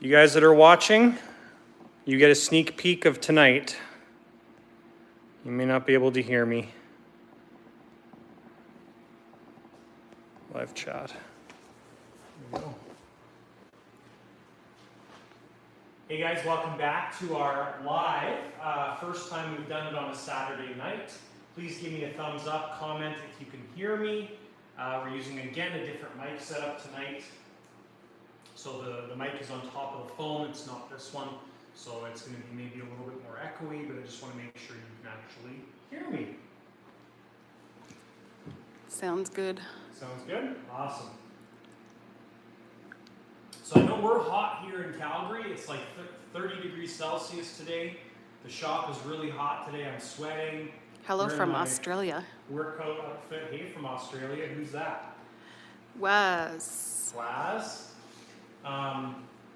You guys that are watching, you get a sneak peek of tonight. You may not be able to hear me. Live chat. There we go. Hey guys, welcome back to our live. First time we've done it on a Saturday night. Please give me a thumbs up, comment if you can hear me. We're using, again, a different mic setup tonight. So the mic is on top of the phone, it's not this one. So it's going to be maybe a little bit more echoey, but I just want to make sure you can actually hear me. Sounds good. Sounds good? Awesome. So I know we're hot here in Calgary. It's like 30 degrees Celsius today. The shop is really hot today. I'm sweating. Hello from Australia. Workout outfit. Hey, from Australia. Who's that? Was.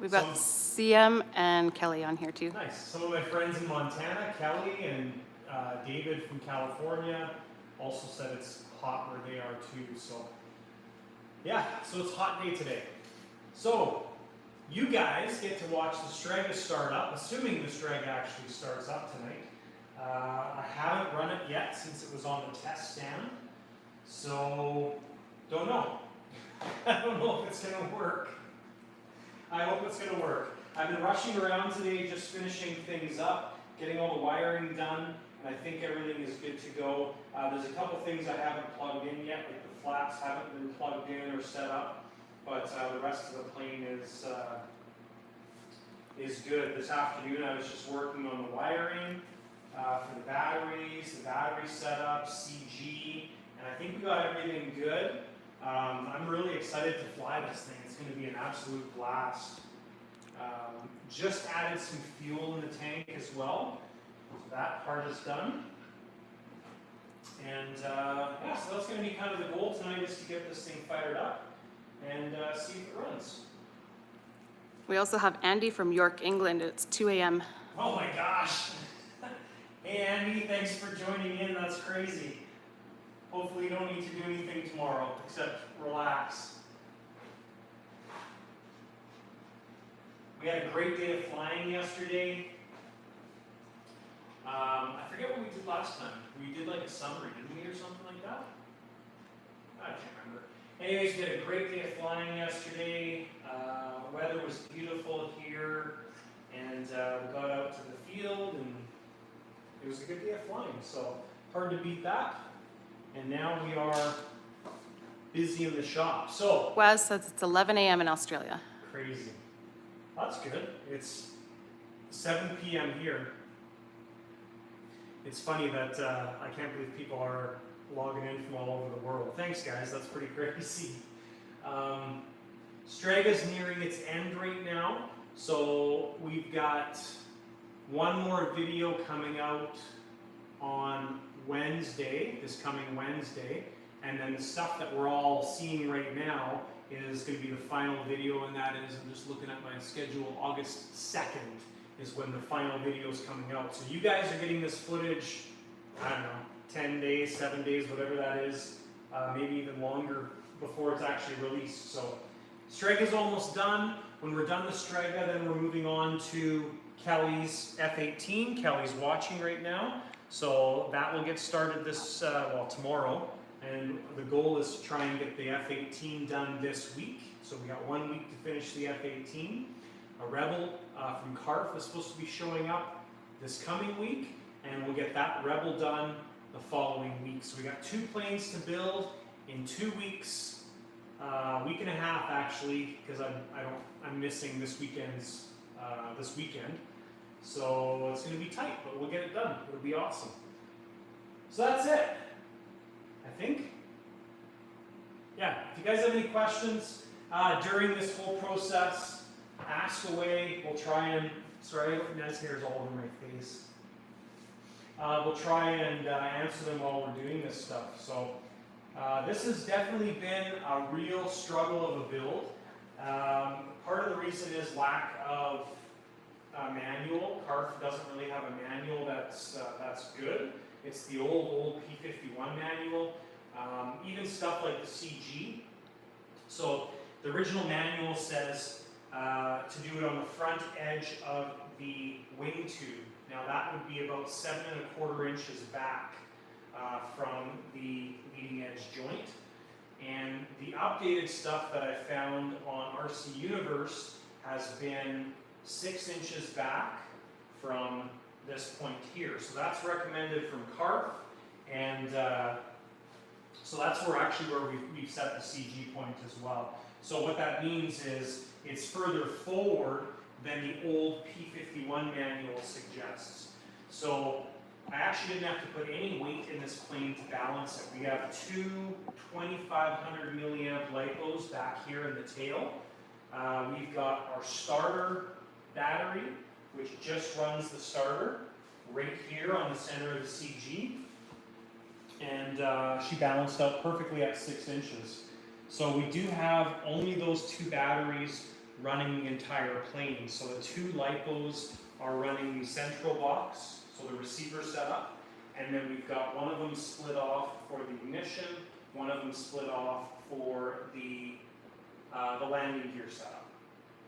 We've got CM and Kelly on here too. Nice. Some of my friends in Montana, Kelly and David from California, also said it's hot where they are too. So yeah, so it's a hot day today. So you guys get to watch the Strega start up, assuming the Strega actually starts up tonight. I haven't run it yet since it was on the test stand, so don't know. I don't know if it's going to work. I hope it's going to work. I've been rushing around today, just finishing things up, getting all the wiring done, and I think everything is good to go. There's a couple things I haven't plugged in yet, like the flaps haven't been plugged in or set up, but the rest of the plane is good. This afternoon I was just working on the wiring for the batteries, the battery setup, CG, and I think we got everything good. I'm really excited to fly this thing. It's going to be an absolute blast. Just added some fuel in the tank as well. So that part is done. And yeah, so that's going to be kind of the goal tonight, is to get this thing fired up and see if it runs. We also have Andy from York, England. It's 2 a.m. Oh my gosh. Hey Andy, thanks for joining in. That's crazy. Hopefully you don't need to do anything tomorrow except relax. We had a great day of flying yesterday. I forget what we did last time. We did like a summary, didn't we, or something like that? I can't remember. Anyways, we had a great day of flying yesterday. The weather was beautiful here, and we got out to the field, and it was a good day of flying. So hard to beat that. And now we are busy in the shop. So Wes says it's 11 a.m. in Australia. crazy. That's good. It's 7 p.m. here. It's funny that I can't believe people are logging in from all over the world. Thanks, guys. That's pretty crazy. Strega's nearing its end right now. So we've got one more video coming out on Wednesday, this coming Wednesday, and then the stuff that we're all seeing right now is going to be the final video, and that is, I'm just looking at my schedule, August 2nd is when the final video is coming out. So you guys are getting this footage, I don't know, 10 days, 7 days, whatever that is, maybe even longer before it's actually released. So Strega's almost done. When we're done with Strega, then we're moving on to Kelly's F-18. Kelly's watching right now. So that will get started this, well, tomorrow. And the goal is to try and get the F-18 done this week. So we got 1 week to finish the F-18. A Rebel from CARF is supposed to be showing up this coming week, and we'll get that Rebel done the following week. So we got 2 planes to build in 2 weeks, week and a half actually, because I'm missing this weekend's this weekend. So it's going to be tight, but we'll get it done. It'll be awesome. So that's it, I think. Yeah, if you guys have any questions during this whole process, ask away. We'll try and, sorry, Ned's hair is all over my face. We'll try and answer them while we're doing this stuff. So this has definitely been a real struggle of a build. Part of the reason is lack of manual. CARF doesn't really have a manual that's good. It's the old P51 manual. Even stuff like the CG. So the original manual says to do it on the front edge of the wing tube. Now that would be about 7¼ inches back from the leading edge joint. And the updated stuff that I found on RC Universe has been 6 inches back from this point here. So that's recommended from CARF, and so that's where we've set the CG point as well. So what that means is it's further forward than the old P51 manual suggests. So I actually didn't have to put any weight in this plane to balance it. We have two 2500 milliamp lipos back here in the tail. We've got our starter battery, which just runs the starter right here on the center of the CG. And she balanced out perfectly at 6 inches. So we do have only those two batteries running the entire plane. So the two lipos are running the central box, so the receiver setup, and then we've got one of them split off for the ignition, one of them split off for the landing gear setup.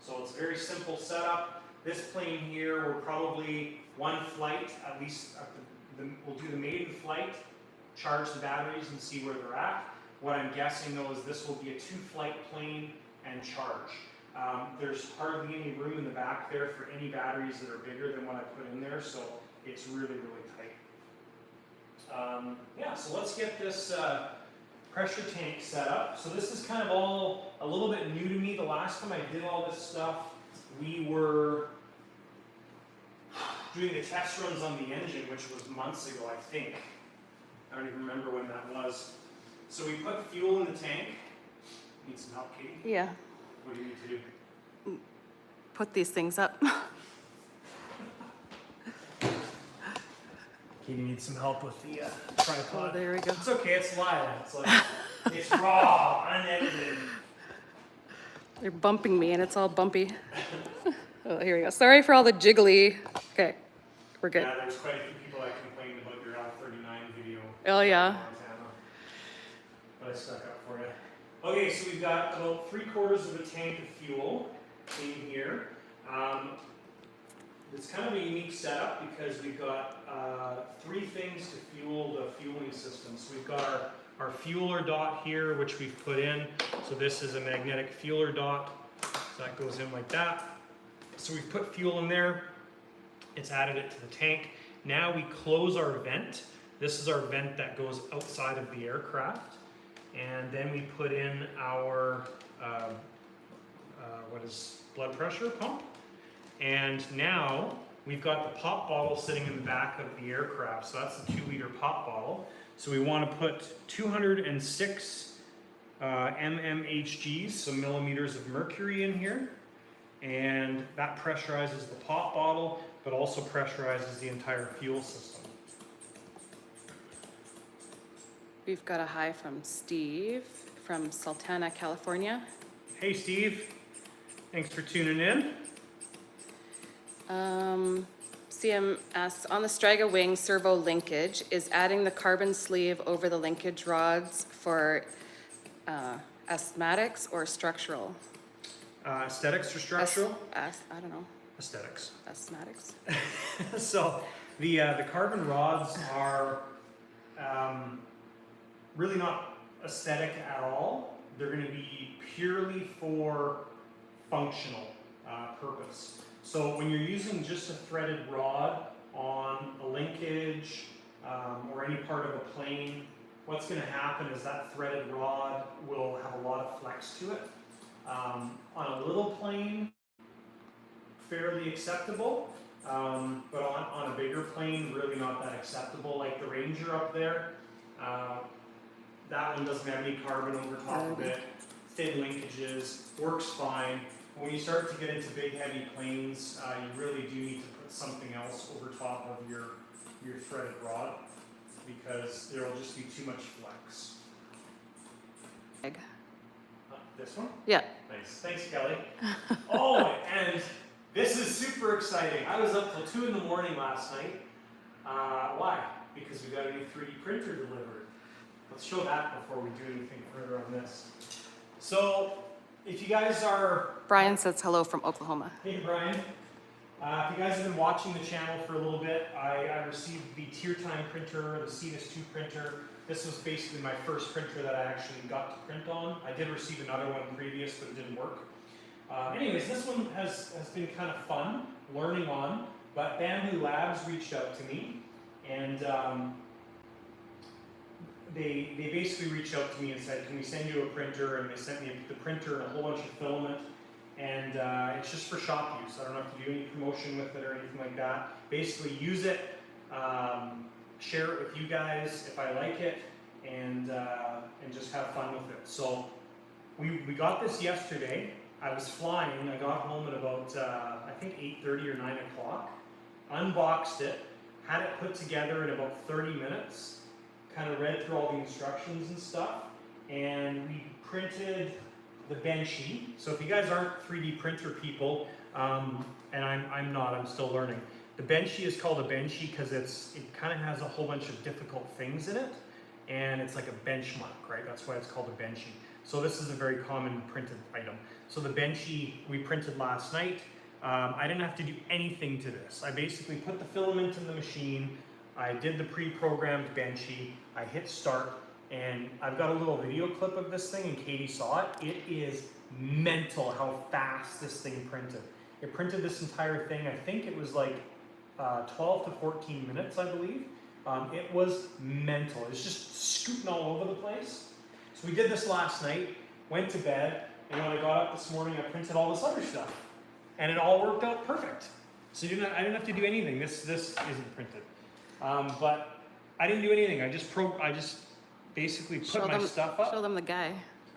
So it's a very simple setup. This plane here, we're probably one flight, at least we'll do the maiden flight, charge the batteries and see where they're at. What I'm guessing though is this will be a 2-flight plane and charge. There's hardly any room in the back there for any batteries that are bigger than what I put in there, so it's really, really tight. Yeah, so let's get this pressure tank set up. So this is kind of all a little bit new to me. The last time I did all this stuff, we were doing the test runs on the engine, which was months ago, I think. I don't even remember when that was. So we put fuel in the tank. Need some help, Katie? Yeah. What do you need to do? Put these things up. Katie needs some help with the tripod. Oh, there we go. It's okay, it's live. It's like, it's raw, unedited. They're bumping me and it's all bumpy. Oh, here we go. Sorry for all the jiggly. Okay, we're good. Yeah, there's quite a few people that complained about your Al-39 video. Oh, yeah. Montana, but I stuck up for you. Okay, so we've got about 3/4 of a tank of fuel in here. It's kind of a unique setup because we've got 3 things to fuel the fueling system. So we've got our fueler dot here, which we've put in. So this is a magnetic fueler dot. So that goes in like that. So we've put fuel in there. It's added it to the tank. Now we close our vent. This is our vent that goes outside of the aircraft. And then we put in our blood pressure pump. And now we've got the pop bottle sitting in the back of the aircraft. So that's the 2-liter pop bottle. So we want to put 206 mmHgs, so millimeters of mercury in here. And that pressurizes the pop bottle, but also pressurizes the entire fuel system. We've got a hi from Steve from Sultana, California. Hey Steve, thanks for tuning in. CM asks, on the Strega wing servo linkage, is adding the carbon sleeve over the linkage rods for asthmatics or structural? Aesthetics or structural? I don't know. Aesthetics. Asthmatics. So the carbon rods are really not aesthetic at all. They're going to be purely for functional purpose. So when you're using just a threaded rod on a linkage or any part of a plane, what's going to happen is that threaded rod will have a lot of flex to it. On a little plane, fairly acceptable, but on a bigger plane, really not that acceptable. Like the Ranger up there, that one doesn't have any carbon over top of it, thin linkages, works fine. When you start to get into big heavy planes, you really do need to put something else over top of your threaded rod because there will just be too much flex. This one? Yeah. Nice. Thanks, Kelly. Oh, and this is super exciting. I was up till 2 in the morning last night. Why? Because we got a new 3D printer delivered. Let's show that before we do anything further on this. So if you guys are... Brian says hello from Oklahoma. Hey, Brian. If you guys have been watching the channel for a little bit, I received the Tier Time printer, the Cetus 2 printer. This was basically my first printer that I actually got to print on. I did receive another one previous, but it didn't work. Anyways, this one has been kind of fun, learning on, but Bamboo Labs reached out to me, and they basically reached out to me and said, can we send you a printer? And they sent me the printer and a whole bunch of filament, and it's just for shop use. I don't have to do any promotion with it or anything like that. Basically use it, share it with you guys if I like it, and just have fun with it. So we got this yesterday. I was flying. I got home at about I think 8:30 or 9 o'clock. Unboxed it, had it put together in about 30 minutes. Kind of read through all the instructions and stuff, and we printed the Benchy. So if you guys aren't 3D printer people, and I'm not, I'm still learning. The Benchy is called a Benchy because it kind of has a whole bunch of difficult things in it, and it's like a benchmark, right? That's why it's called a Benchy. So this is a very common printed item. So the Benchy we printed last night. I didn't have to do anything to this. I basically put the filament in the machine. I did the pre-programmed Benchy. I hit start, and I've got a little video clip of this thing, and Katie saw it. It is mental how fast this thing printed. It printed this entire thing. I think it was like 12 to 14 minutes, I believe. It was mental. It was just scooting all over the place. So we did this last night, went to bed, and when I got up this morning, I printed all this other stuff. And it all worked out perfect. So I didn't have to do anything. This isn't printed. But I didn't do anything. I just basically put my stuff up. Show them the guy.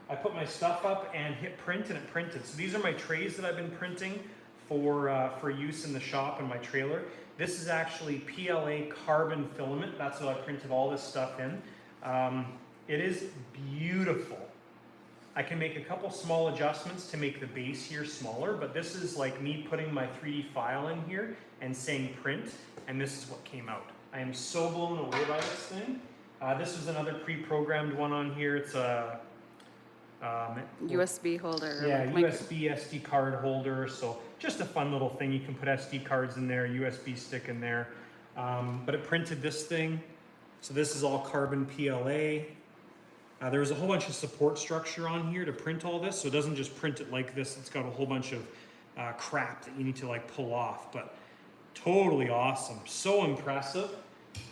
I put my stuff up and hit print, and it printed. So these are my trays that I've been printing for use in the shop and my trailer. This is actually PLA carbon filament. That's what I printed all this stuff in. It is beautiful. I can make a couple small adjustments to make the base here smaller, but this is like me putting my 3D file in here and saying print, and this is what came out. I am so blown away by this thing. This is another pre-programmed one on here. It's a USB holder. Yeah, USB SD card holder. So just a fun little thing. You can put SD cards in there, USB stick in there. But it printed this thing. So this is all carbon PLA. There was a whole bunch of support structure on here to print all this, so it doesn't just print it like this. It's got a whole bunch of crap that you need to like pull off, but totally awesome. So impressive.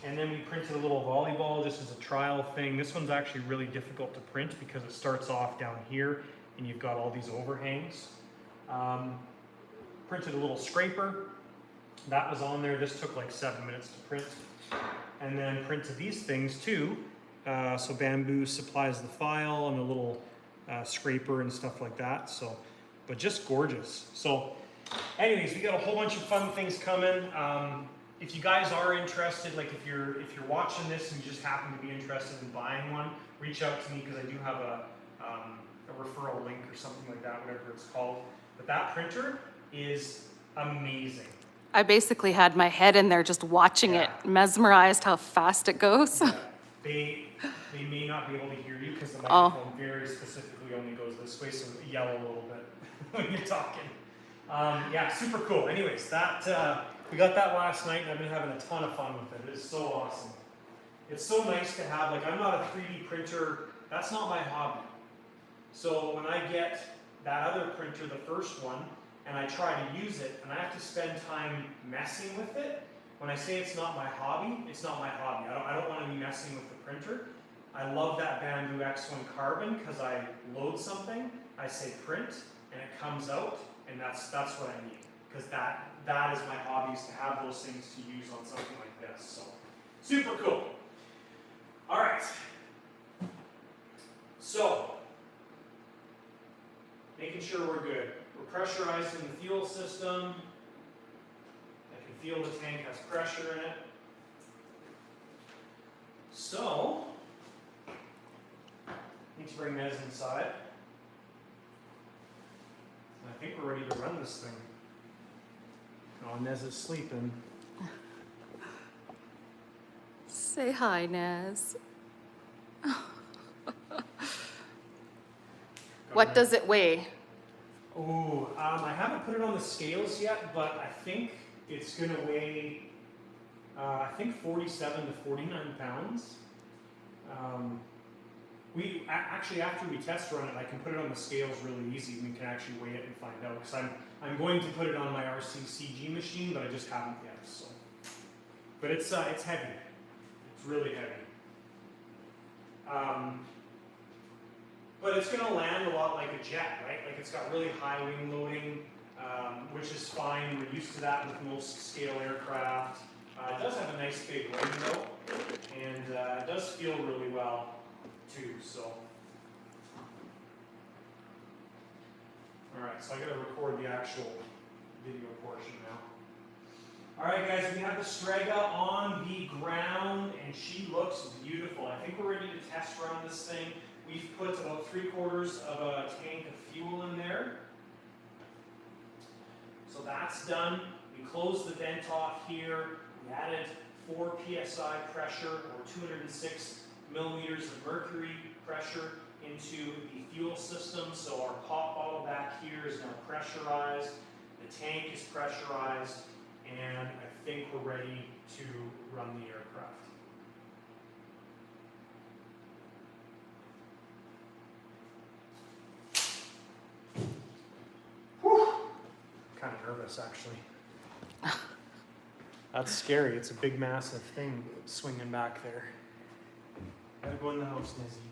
And then we printed a little volleyball just as a trial thing. This one's actually really difficult to print because it starts off down here and you've got all these overhangs. Printed a little scraper. That was on there. This took like 7 minutes to print. And then printed these things too. So Bamboo supplies the file and a little scraper and stuff like that. So, but just gorgeous. So anyways, we got a whole bunch of fun things coming. If you guys are interested, like if you're watching this and you just happen to be interested in buying one, reach out to me because I do have a referral link or something like that, whatever it's called. But that printer is amazing. I basically had my head in there just watching it, mesmerized how fast it goes. Yeah. They may not be able to hear you because the microphone very specifically only goes this way, so yell a little bit when you're talking. Yeah, super cool. Anyways, that we got that last night, and I've been having a ton of fun with it. It is so awesome. It's so nice to have, like, I'm not a 3D printer. That's not my hobby. So when I get that other printer, the first one, and I try to use it, and I have to spend time messing with it, when I say it's not my hobby, it's not my hobby. I don't want to be messing with the printer. I love that Bamboo X1 Carbon because I load something, I say print, and it comes out, and that's what I need. Because that is my hobby, is to have those things to use on something like this. So, super cool. All right. So, making sure we're good. We're pressurizing the fuel system. I can feel the tank has pressure in it. So, need to bring Nez inside. I think we're ready to run this thing. Oh, Nez is sleeping. Say hi, Nez. What does it weigh? Oh, I haven't put it on the scales yet, but I think it's going to weigh, I think 47 to 49 pounds. Actually, after we test run it, I can put it on the scales really easy. We can actually weigh it and find out. Because I'm going to put it on my RCCG machine, but I just haven't yet. So, but it's heavy. It's really heavy. But it's going to land a lot like a jet, right? Like it's got really high wing loading, which is fine. We're used to that with most scale aircraft. It does have a nice big wing though, and it does feel really well too. So, all right. So I got to record the actual video portion now. All right, guys. We have the Strega on the ground, and she looks beautiful. I think we're ready to test run this thing. We've put about 3/4 of a tank of fuel in there. So that's done. We closed the vent off here. We added 4 psi pressure, or 206 millimeters of mercury pressure into the fuel system. So our pop bottle back here is now pressurized. The tank is pressurized. And I think we're ready to run the aircraft. Kind of nervous, actually. That's scary. It's a big, massive thing swinging back there. Gotta go in the house, Nizzy.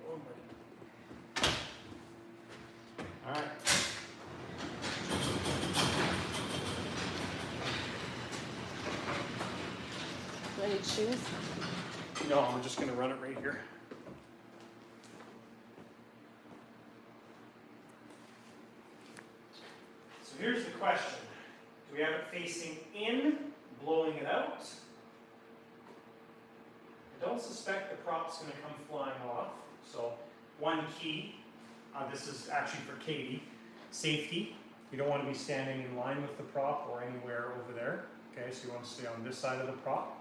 Oh, buddy. All right. Do I need shoes? No, I'm just gonna run it right here. So here's the question. Do we have it facing in, blowing it out? I don't suspect the prop's going to come flying off. So one key, this is actually for Katie, safety. You don't want to be standing in line with the prop or anywhere over there. Okay, so you want to stay on this side of the prop.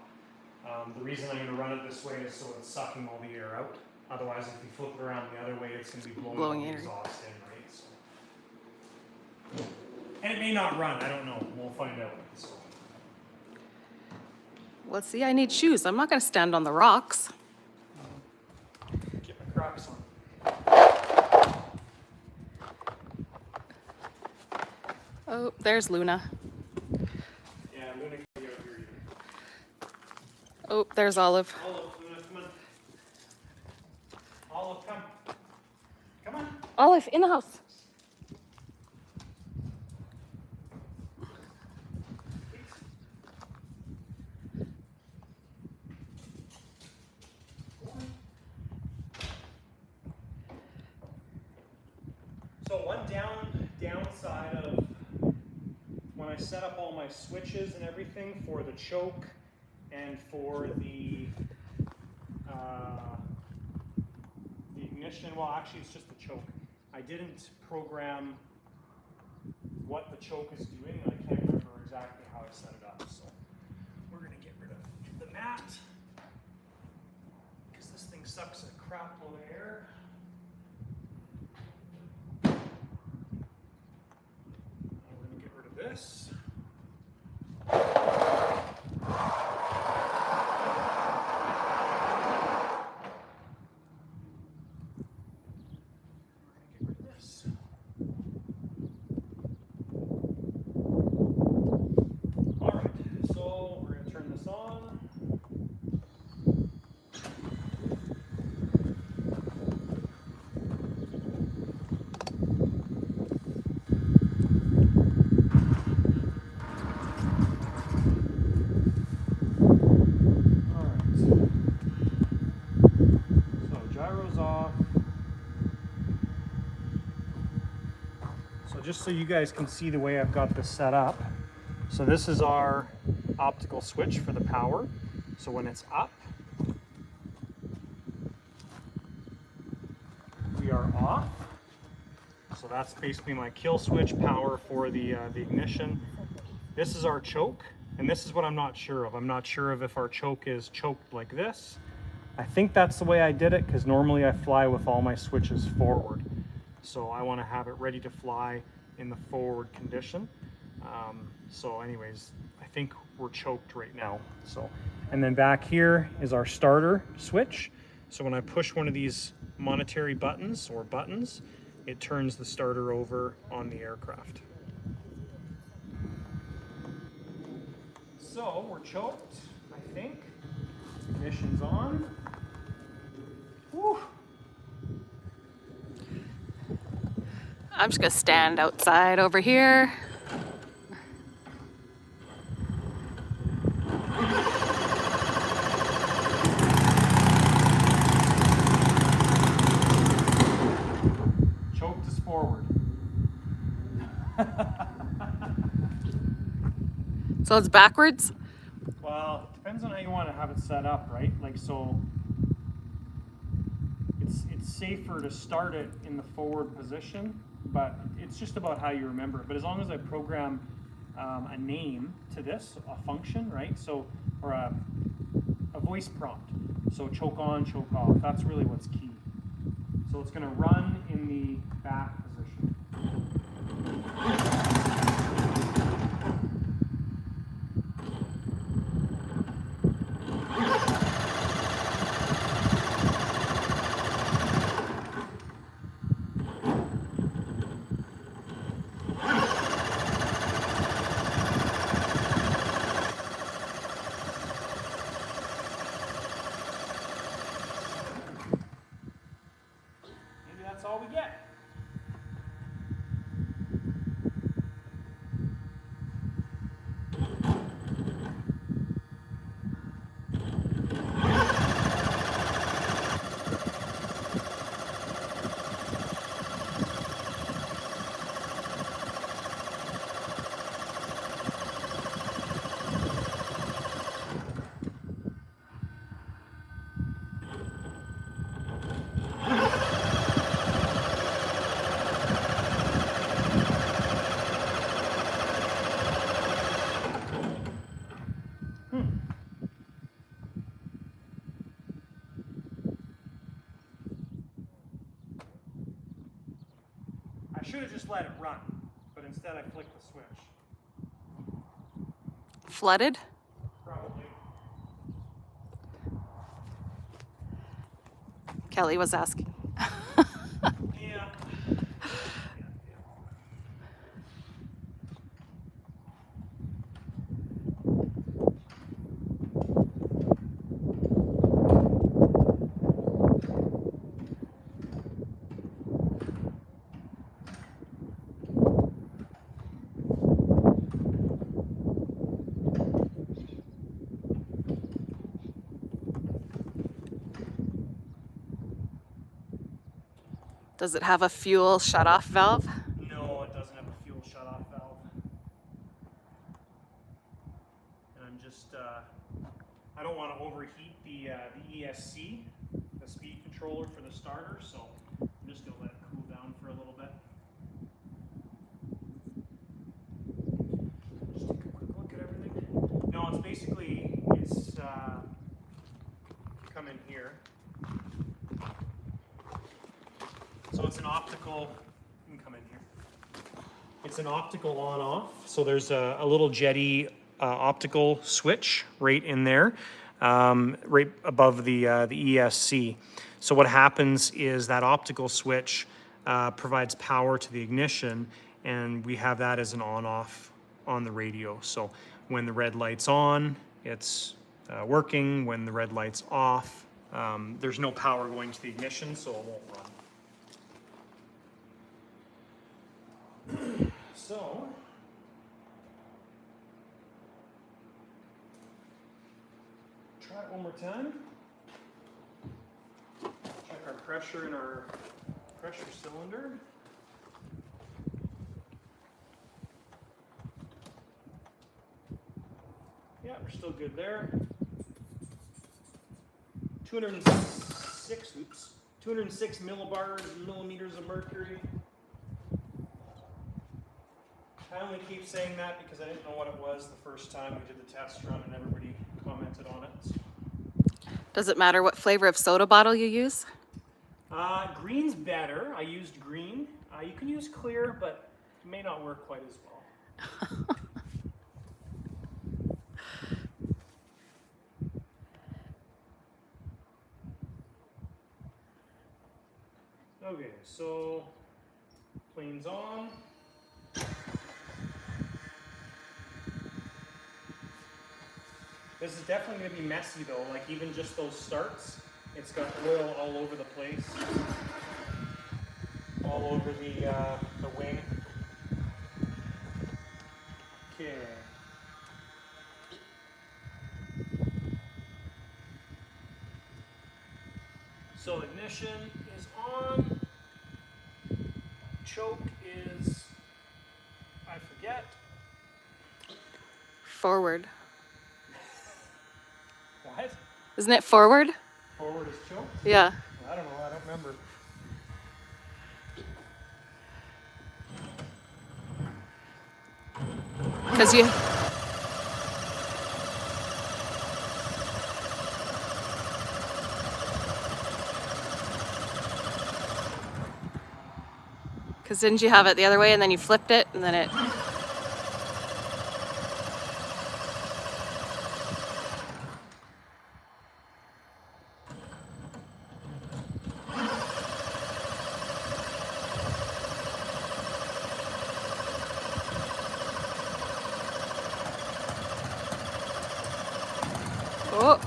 The reason I'm going to run it this way is so it's sucking all the air out. Otherwise, if you flip it around the other way, it's going to be blowing the exhaust in, right? So. And it may not run, I don't know. We'll find out. So. Let's see, I need shoes. I'm not going to stand on the rocks. Get my Crocs on. Oh, there's Luna. Yeah, Luna can be out here either. Oh, there's Olive. Olive, Luna, come on. Olive, come. Come on. Olive, in the house. So one downside of when I set up all my switches and everything for the choke and for the ignition, well actually it's just the choke. I didn't program what the choke is doing, and I can't remember exactly how I set it up. So we're going to get rid of the mat because this thing sucks a crap load of air. This. All right, so we're going to turn this on. Just so you guys can see the way I've got this set up. So this is our optical switch for the power. So when it's up, we are off. So that's basically my kill switch power for the ignition. This is our choke, and this is what I'm not sure of. I'm not sure of if our choke is choked like this. I think that's the way I did it because normally I fly with all my switches forward. So I want to have it ready to fly in the forward condition. So anyways, I think we're choked right now. So, and then back here is our starter switch. So when I push one of these monetary buttons or buttons, it turns the starter over on the aircraft. So we're choked, I think. Ignition's on. Whew. I'm just gonna stand outside over here. Choked is forward. So it's backwards? Well, it depends on how you want to have it set up, right? Like, so it's safer to start it in the forward position, but it's just about how you remember it. But as long as I program a name to this, a function, right? So, or a voice prompt. So choke on, choke off. That's really what's key. So it's going to run in the back position. Maybe that's all we get. I should have just let it run, but instead I flicked the switch. Flooded? Probably. Kelly was asking. Yeah. Does it have a fuel shut-off valve? No, it doesn't have a fuel shut-off valve. And I'm just, I don't want to overheat the ESC, the speed controller for the starter, so I'm just going to let it cool down for a little bit. Just take a quick look at everything. No, it's basically, come in here. So it's an optical, you can come in here. It's an optical on-off. So there's a little jetty optical switch right in there, right above the ESC. So what happens is that optical switch provides power to the ignition, and we have that as an on-off on the radio. So when the red light's on, it's working. When the red light's off, there's no power going to the ignition, so it won't run. So, try it one more time. Check our pressure in our pressure cylinder. Yeah, we're still good there. 206 millimeters of mercury. I only keep saying that because I didn't know what it was the first time we did the test run and everybody commented on it. Does it matter what flavor of soda bottle you use? Green's better. I used green. You can use clear, but it may not work quite as well. Okay, so planes on. This is definitely going to be messy though, like even just those starts, it's got oil all over the place. All over the wing. Okay. So ignition is on. Choke is, I forget. Forward. What? Isn't it forward? Forward is choke? Yeah. I don't know, I don't remember. Because you... Because didn't you have it the other way and then you flipped it and then it... Oh.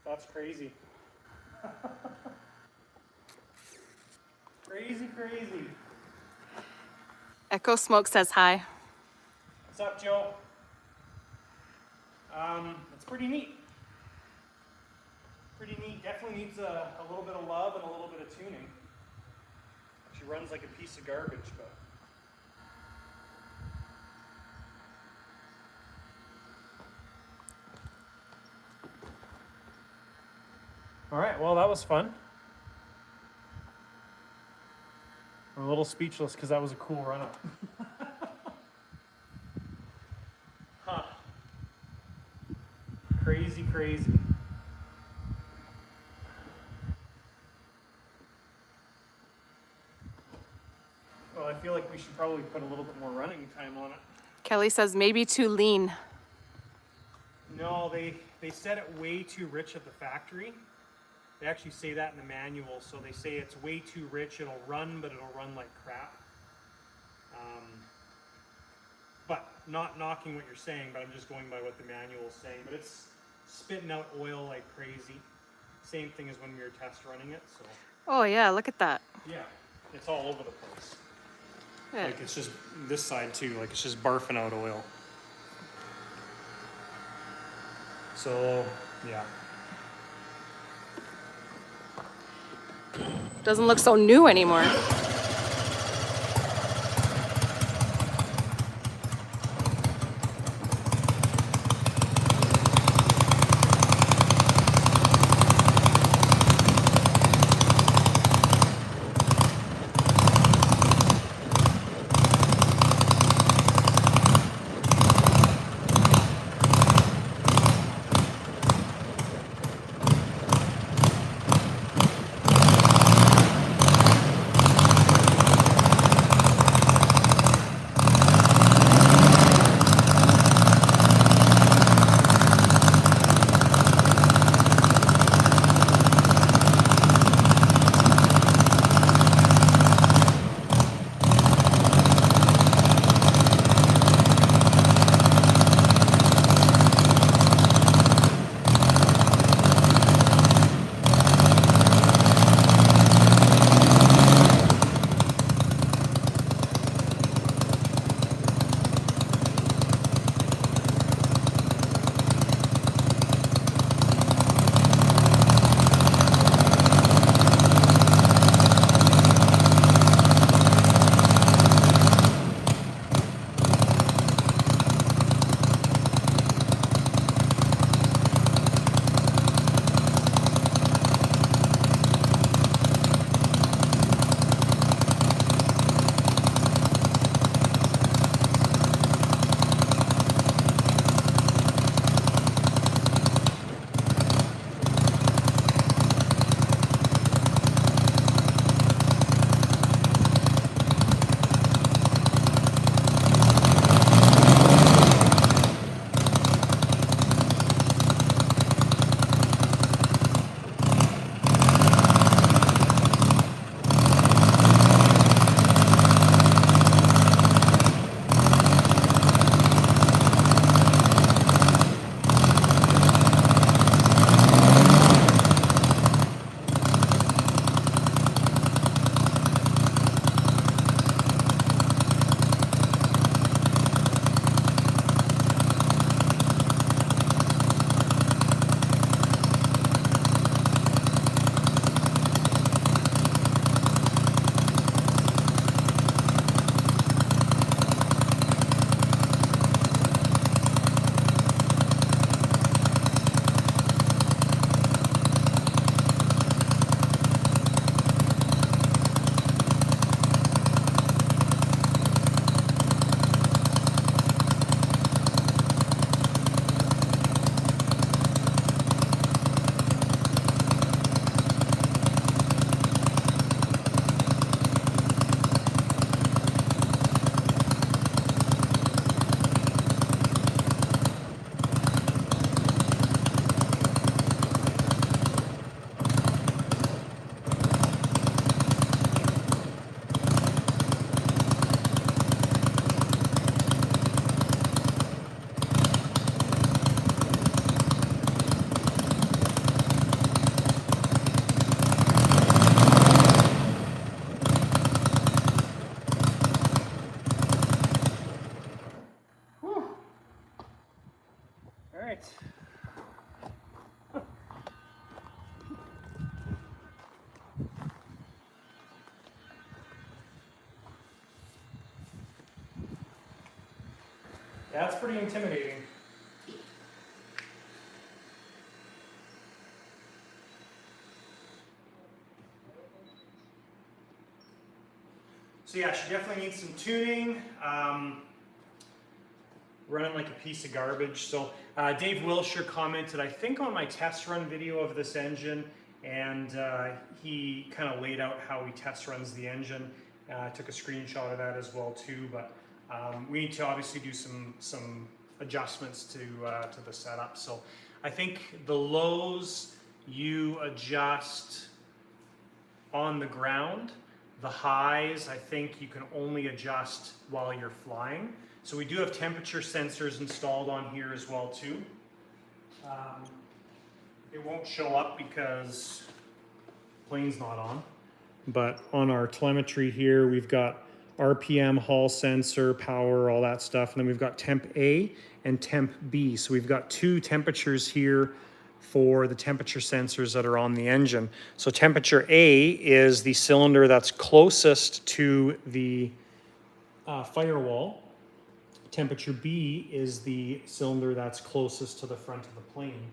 That's crazy. Crazy, crazy. Echo Smoke says hi. What's up, Joe? It's pretty neat. Pretty neat. Definitely needs a little bit of love and a little bit of tuning. She runs like a piece of garbage, but. All right, well, that was fun. I'm a little speechless because that was a cool run-up. Huh. Crazy, crazy. Well, I feel like we should probably put a little bit more running time on it. Kelly says maybe too lean. No, they set it way too rich at the factory. They actually say that in the manual, so they say it's way too rich, it'll run, but it'll run like crap. But not knocking what you're saying, but I'm just going by what the manual is saying. But it's spitting out oil like crazy. Same thing as when we were test running it, so. Oh yeah, look at that. Yeah, it's all over the place. Yeah. Like it's just, this side too, like it's just barfing out oil. So, yeah. Doesn't look so new anymore. That's pretty intimidating. So yeah, she definitely needs some tuning. Running like a piece of garbage. So Dave Wilshire commented, I think, on my test run video of this engine, and he kind of laid out how he test runs the engine. I took a screenshot of that as well too, but we need to obviously do some adjustments to the setup. So I think the lows you adjust on the ground. The highs, I think you can only adjust while you're flying. So we do have temperature sensors installed on here as well too. It won't show up because the plane's not on. But on our telemetry here, we've got RPM, Hall sensor, power, all that stuff. And then we've got temp A and temp B. So we've got two temperatures here for the temperature sensors that are on the engine. So temperature A is the cylinder that's closest to the firewall. Temperature B is the cylinder that's closest to the front of the plane.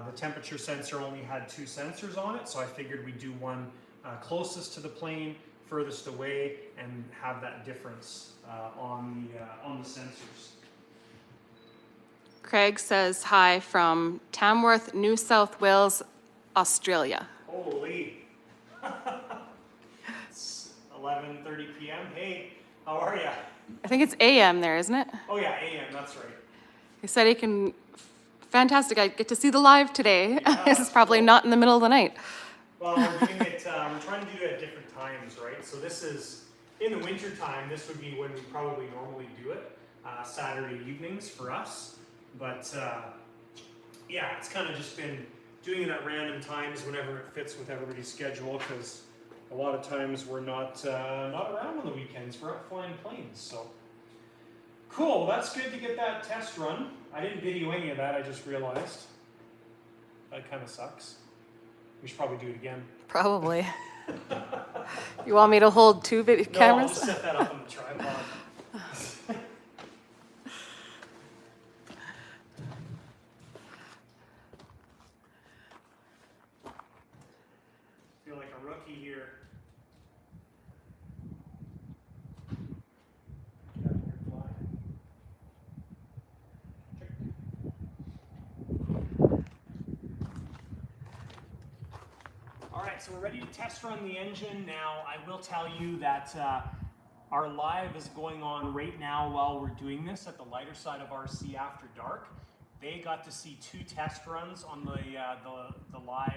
The temperature sensor only had two sensors on it, so I figured we'd do one closest to the plane, furthest away, and have that difference on the sensors. Craig says hi from Tamworth, New South Wales, Australia. Holy! It's 11:30 p.m. Hey, how are you? I think it's AM there, isn't it? Oh yeah, AM. That's right. He said he can. Fantastic! I get to see the live today. Yeah, This is probably cool. not in the middle of the night. Well, we're doing it. We're trying to do it at different times, right? So this is in the winter time. This would be when we probably normally do it, Saturday evenings for us. But yeah, it's kind of just been doing it at random times whenever it fits with everybody's schedule, because a lot of times we're not around on the weekends. We're out flying planes. So cool. Well, that's good to get that test run. I didn't video any of that. I just realized that kind of sucks. We should probably do it again. Probably. You want me to hold two video No, cameras? I'll just set that up on the tripod. Feel like a rookie here. Get out of here, fly. All right, so we're ready to test run the engine now. I will tell you that our live is going on right now while we're doing this at the lighter side of RC After Dark. They got to see two test runs on the live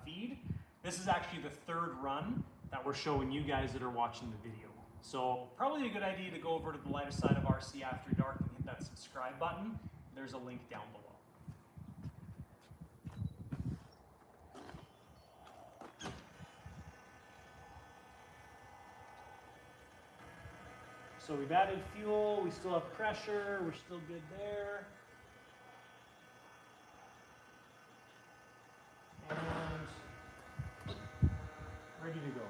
feed. This is actually the third run that we're showing you guys that are watching the video. So probably a good idea to go over to the lighter side of RC After Dark and hit that subscribe button. There's a link down below. So we've added fuel, we still have pressure, we're still good there. And ready to go.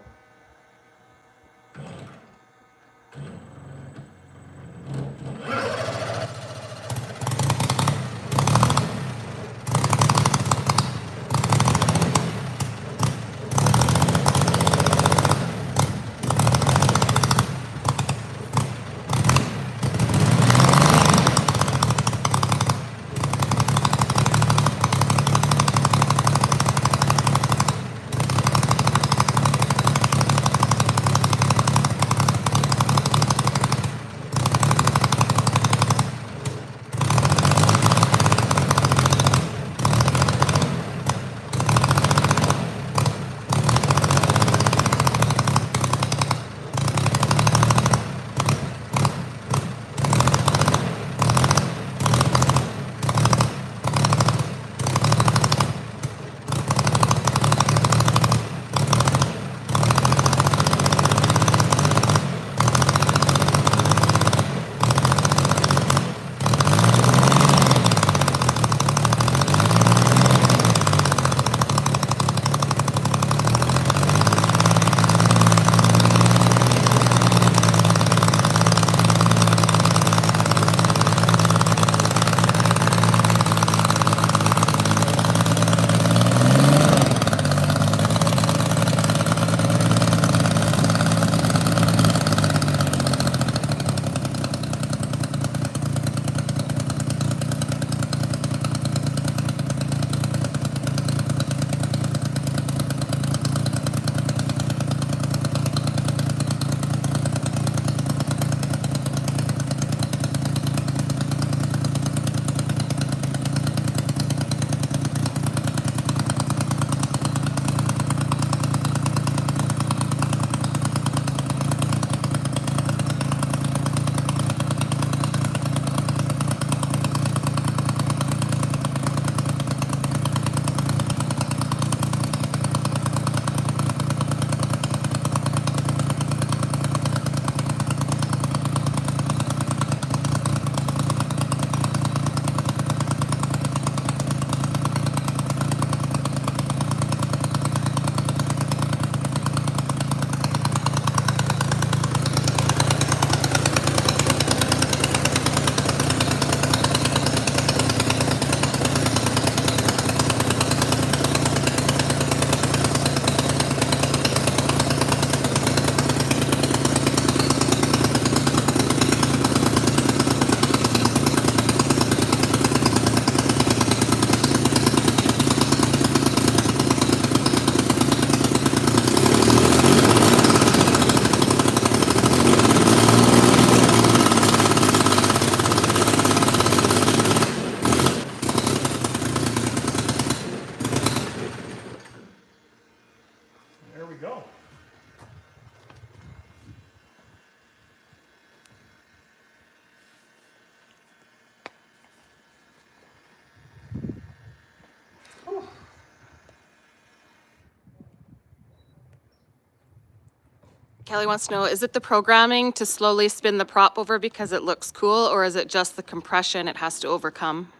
Kelly wants to know, is it the programming to slowly spin the prop over because it looks cool, or is it just the compression it has to overcome?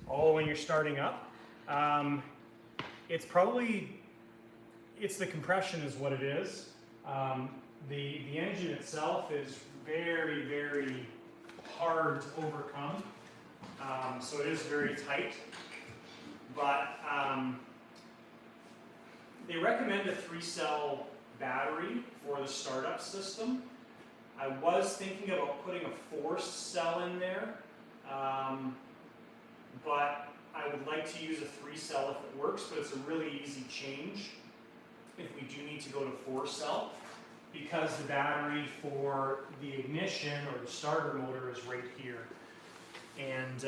Oh, when you're starting up? It's the compression is what it is. The engine itself is very, very hard to overcome. So it is very tight. But they recommend a 3-cell battery for the startup system. I was thinking about putting a 4-cell in there, but I would like to use a 3-cell if it works, but it's a really easy change if we do need to go to 4-cell, because the battery for the ignition or the starter motor is right here. And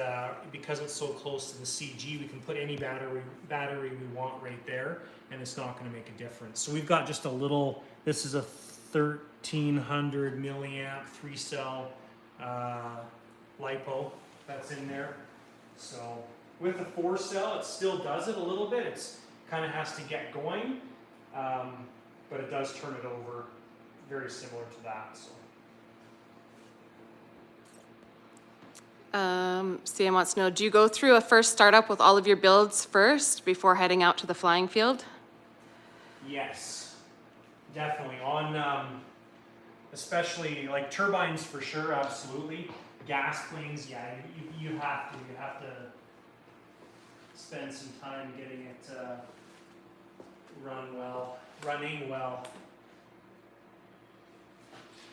because it's so close to the CG, we can put any battery we want right there, and it's not going to make a difference. So we've got just a little, this is a 1300 milliamp 3-cell LiPo that's in there. So with the 4-cell, it still does it a little bit. It's kind of has to get going, but it does turn it over very similar to that. So. CM wants to know, do you go through a first startup with all of your builds first before heading out to the flying field? Yes, definitely. On especially like turbines for sure, absolutely. Gas planes, yeah, you have to spend some time getting it running well.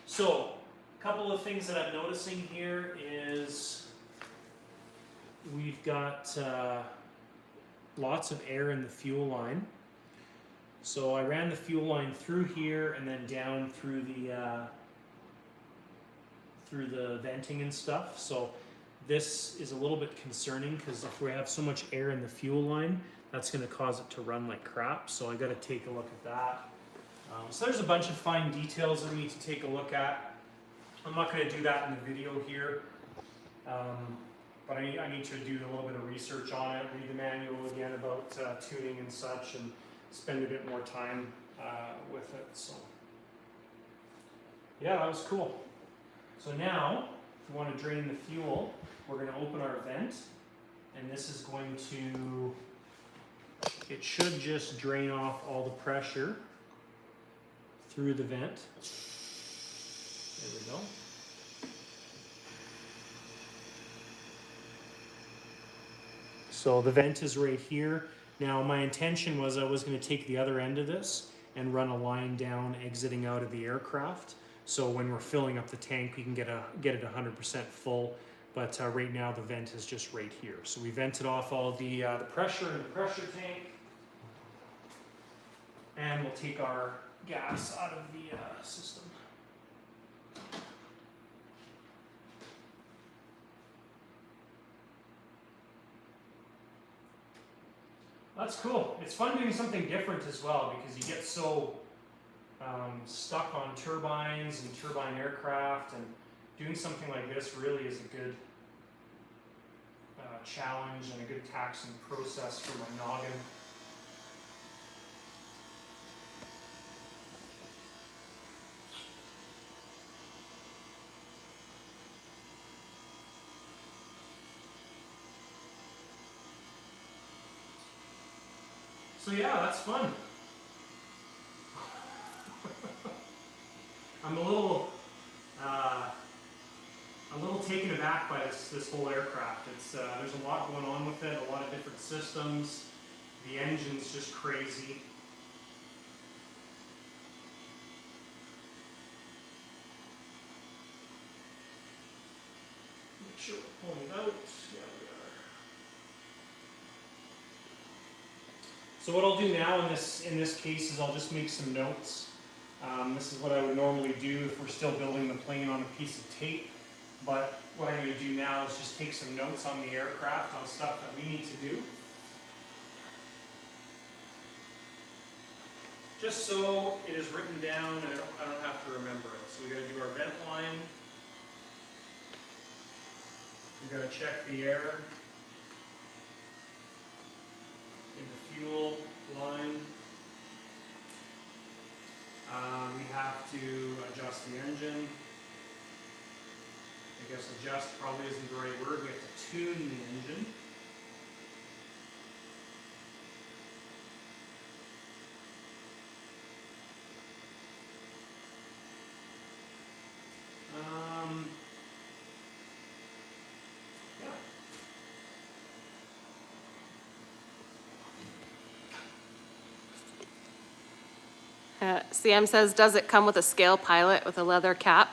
So, a couple of things that I'm noticing here is we've got lots of air in the fuel line. So I ran the fuel line through here and then down through the venting and stuff. So this is a little bit concerning because if we have so much air in the fuel line, that's going to cause it to run like crap. So I got to take a look at that. So there's a bunch of fine details that we need to take a look at. I'm not going to do that in the video here, but I need to do a little bit of research on it, read the manual again about tuning and such, and spend a bit more time with it. So yeah, that was cool. So now, if we want to drain the fuel, we're going to open our vent, and this is going to, it should just drain off all the pressure through the vent. There we go. So the vent is right here. Now my intention was I was going to take the other end of this and run a line down exiting out of the aircraft. So when we're filling up the tank, we can get it 100% full. But right now the vent is just right here. So we vented off all the pressure in the pressure tank, and we'll take our gas out of the system. That's cool. It's fun doing something different as well because you get so stuck on turbines and turbine aircraft, and doing something like this really is a good challenge and a good taxing process for my noggin. So yeah, that's fun. I'm a little taken aback by this whole aircraft. It's there's a lot going on with it, a lot of different systems. The engine's just crazy. Make sure we're pulling it out. Yeah, we are. So what I'll do now in this case is I'll just make some notes. This is what I would normally do if we're still building the plane on a piece of tape. But what I'm going to do now is just take some notes on the aircraft, on stuff that we need to do. Just so it is written down and I don't have to remember it. So we got to do our vent line. We got to check the air in the fuel line. We to adjust the engine. I guess adjust probably isn't the right word. We have to tune the engine. CM says, does it come with a scale pilot with a leather cap?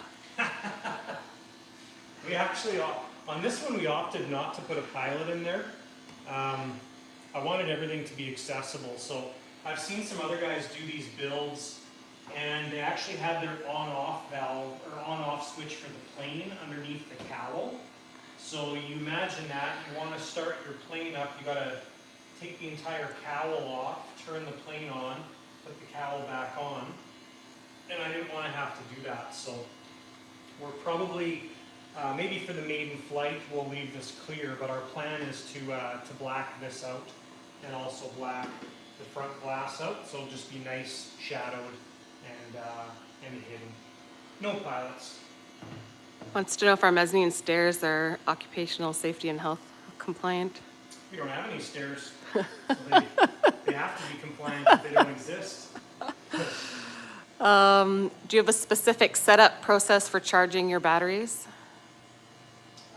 We actually, on this one, we opted not to put a pilot in there. I wanted everything to be accessible, so I've seen some other guys do these builds, and they actually have their on-off valve, or on-off switch for the plane underneath the cowl. So you imagine that, you want to start your plane up, you got to take the entire cowl off, turn the plane on, put the cowl back on, and I didn't want to have to do that, so we're probably, maybe for the maiden flight, we'll leave this clear, but our plan is to black this out and also black the front glass out, so it'll just be nice, shadowed, and hidden. No pilots. Wants to know if our mezzanine stairs are occupational safety and health compliant. We don't have any stairs, so they have to be compliant if they don't exist. Do you have a specific setup process for charging your batteries?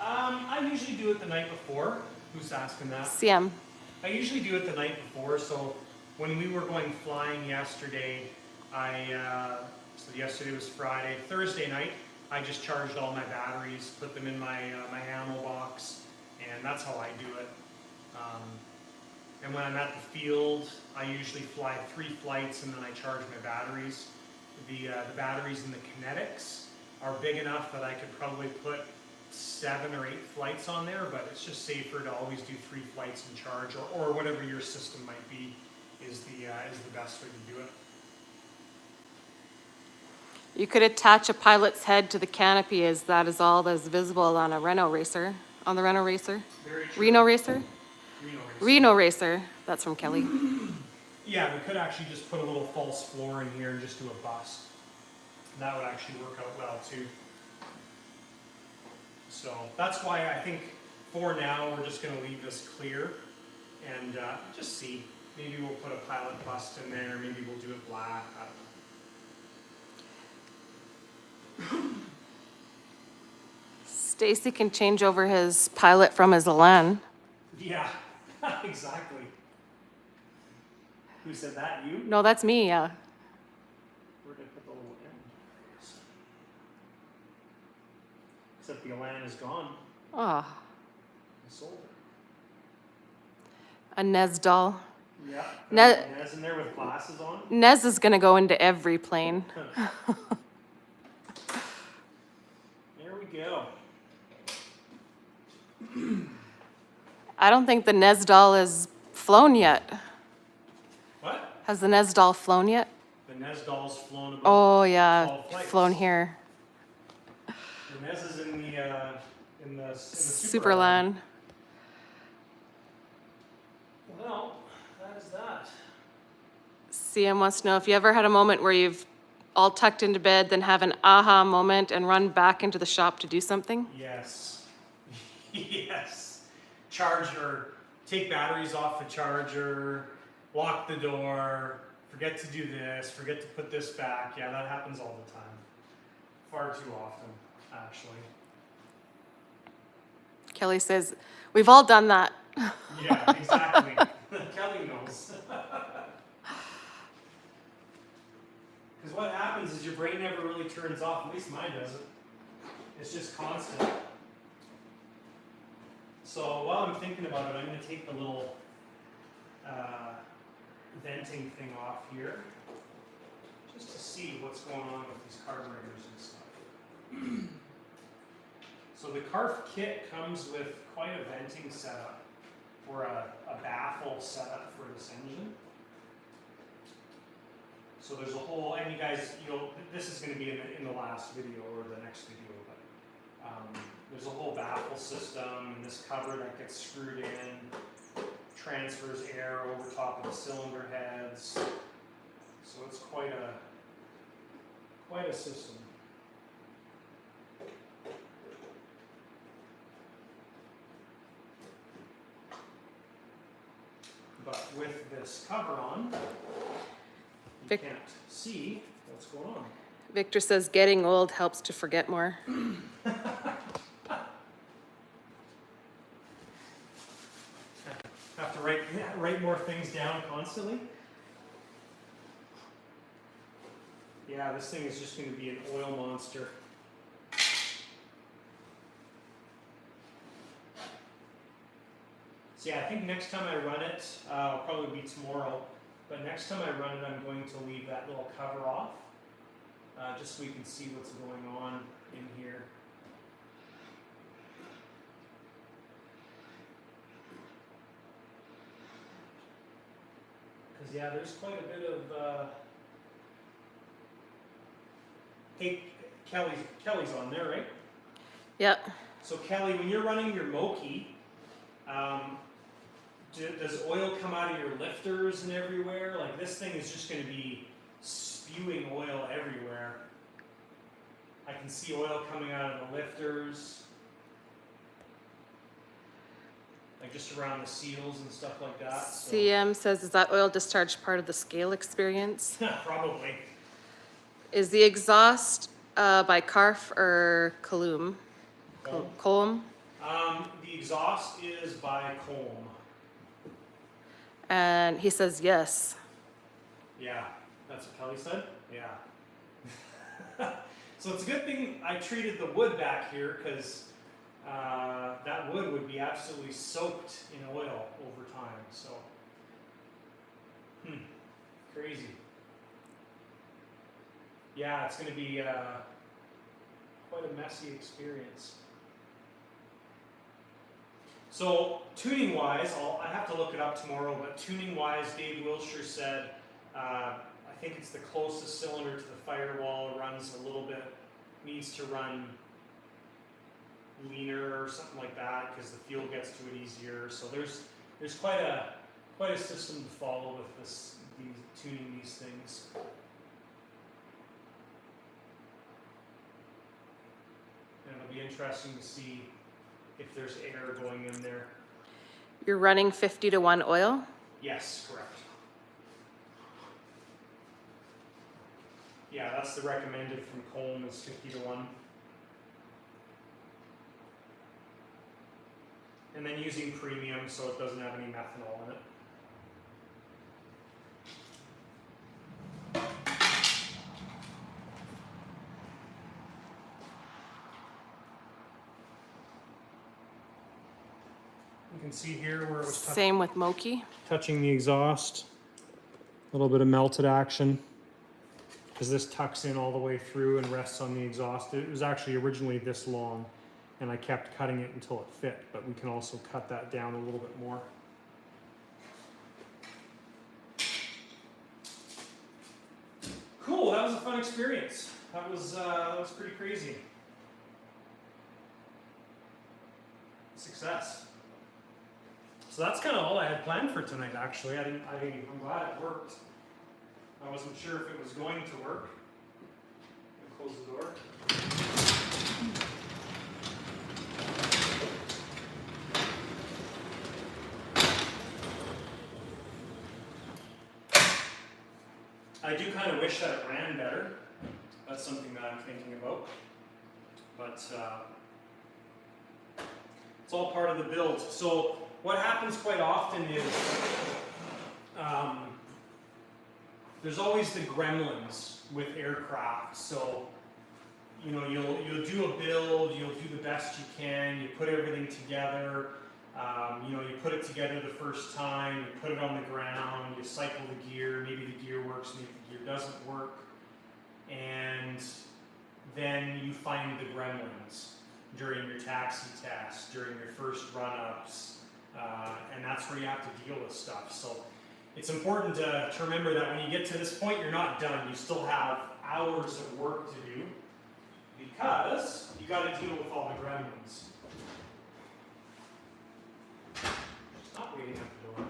I usually do it the night before. Who's asking that? CM. I usually do it the night before, so when we were going flying yesterday, so yesterday was Friday, Thursday night, I just charged all my batteries, put them in my ammo box, and that's how I do it. And when I'm at the field, I usually fly 3 flights and then I charge my batteries. The batteries in the kinetics are big enough that I could probably put 7 or 8 flights on there, but it's just safer to always do 3 flights and charge, or whatever your system might be is the best way to do it. You could attach a pilot's head to the canopy as that is all that's visible on a Renault Racer. On the Renault Racer? Very true. Reno Racer? Reno Racer. Reno Racer. That's from Kelly. Yeah, we could actually just put a little false floor in here and just do a bust. That would actually work out well too. So that's why I think for now we're just going to leave this clear and just see. Maybe we'll put a pilot bust in there. Maybe we'll do it black. I don't know. Stacy can change over his pilot from his Elan. Yeah, exactly. Who said that? You? No, that's me, yeah. Where did I put the little end? Except the Elan is gone. Oh, I sold it. a Nez doll. Yeah. Ne- Nez in there with glasses on. Nez is gonna go into every plane. There we go. I don't think the Nez doll has flown yet. What? Has the Nez doll flown yet? The Nez doll's flown about Oh, yeah, 12 flights. flown here. The Nez is in the Superland. Well, that is that. CM wants to know if you ever had a moment where you've all tucked into bed, then have an aha moment and run back into the shop to do something? Yes. Yes. Charger. Take batteries off the charger. Lock the door. Forget to do this. Forget to put this back. Yeah, that happens all the time. Far too often, actually. Kelly says, we've all done that. Yeah, exactly. Kelly knows. Because what happens is your brain never really turns off. At least mine doesn't. It's just constant. So while I'm thinking about it, I'm going to take the little venting thing off here, just to see what's going on with these carburetors and stuff. So the CARF kit comes with quite a venting setup, or a baffle setup for this engine. So there's a whole, and you guys, this is going to be in the last video or the next video, but there's a whole baffle system, and this cover that gets screwed in, transfers air over top of the cylinder heads. So it's quite Quite a system. But with this cover on, you Vic- can't see what's going on. Victor says getting old helps to forget more. Have to write more things down constantly. Yeah, this thing is just going to be an oil monster. So yeah, I think next time I run it, it'll probably be tomorrow, but next time I run it, I'm going to leave that little cover off, just so we can see what's going on in here. Because yeah, there's quite a bit of, hey, Kelly's on there, right? Yep. So Kelly, when you're running your Moki, does oil come out of your lifters and everywhere? Like this thing is just going to be spewing oil everywhere. I can see oil coming out of the lifters, like just around the seals and stuff like that. So. CM says, is that oil discharge part of the scale experience? Probably. Is the exhaust by KARF or kOLM? kOLM? The exhaust is by kOLM. And he says yes. Yeah, that's what Kelly said? Yeah. So it's a good thing I treated the wood back here, because that wood would be absolutely soaked in oil over time. So, crazy. Yeah, it's going to be quite a messy experience. So tuning-wise, I have to look it up tomorrow, but tuning-wise, Dave Wilshire said, I think it's the closest cylinder to the firewall, runs a little bit, needs to run leaner or something like that, because the fuel gets to it easier. So there's quite a system to follow with tuning these things. And it'll be interesting to see if there's air going in there. You're running 50-to-1 oil? Yes, correct. Yeah, that's the recommended from kOLM is 50-to-1. And then using premium so it doesn't have any methanol in it. You can see here where it was Same with Moki. touching the exhaust. A little bit of melted action, because this tucks in all the way through and rests on the exhaust. It was actually originally this long, and I kept cutting it until it fit, but we can also cut that down a little bit more. Cool, that was a fun experience. That was pretty crazy. Success. So that's kind of all I had planned for tonight, actually. I'm glad it worked. I wasn't sure if it was going to work. I'll close the door. I do kind of wish that it ran better. That's something that I'm thinking about. But it's all part of the build. So what happens quite often is there's always the gremlins with aircraft. So you'll do a build, you'll do the best you can, you put everything together. You put it together the first time, you put it on the ground, you cycle the gear, maybe the gear works, maybe the gear doesn't work, and then you find the gremlins during your taxi test, during your first run-ups, and that's where you have to deal with stuff. So it's important to remember that when you get to this point, you're not done. You still have hours of work to do, because you got to deal with all the gremlins. Not waiting at the door.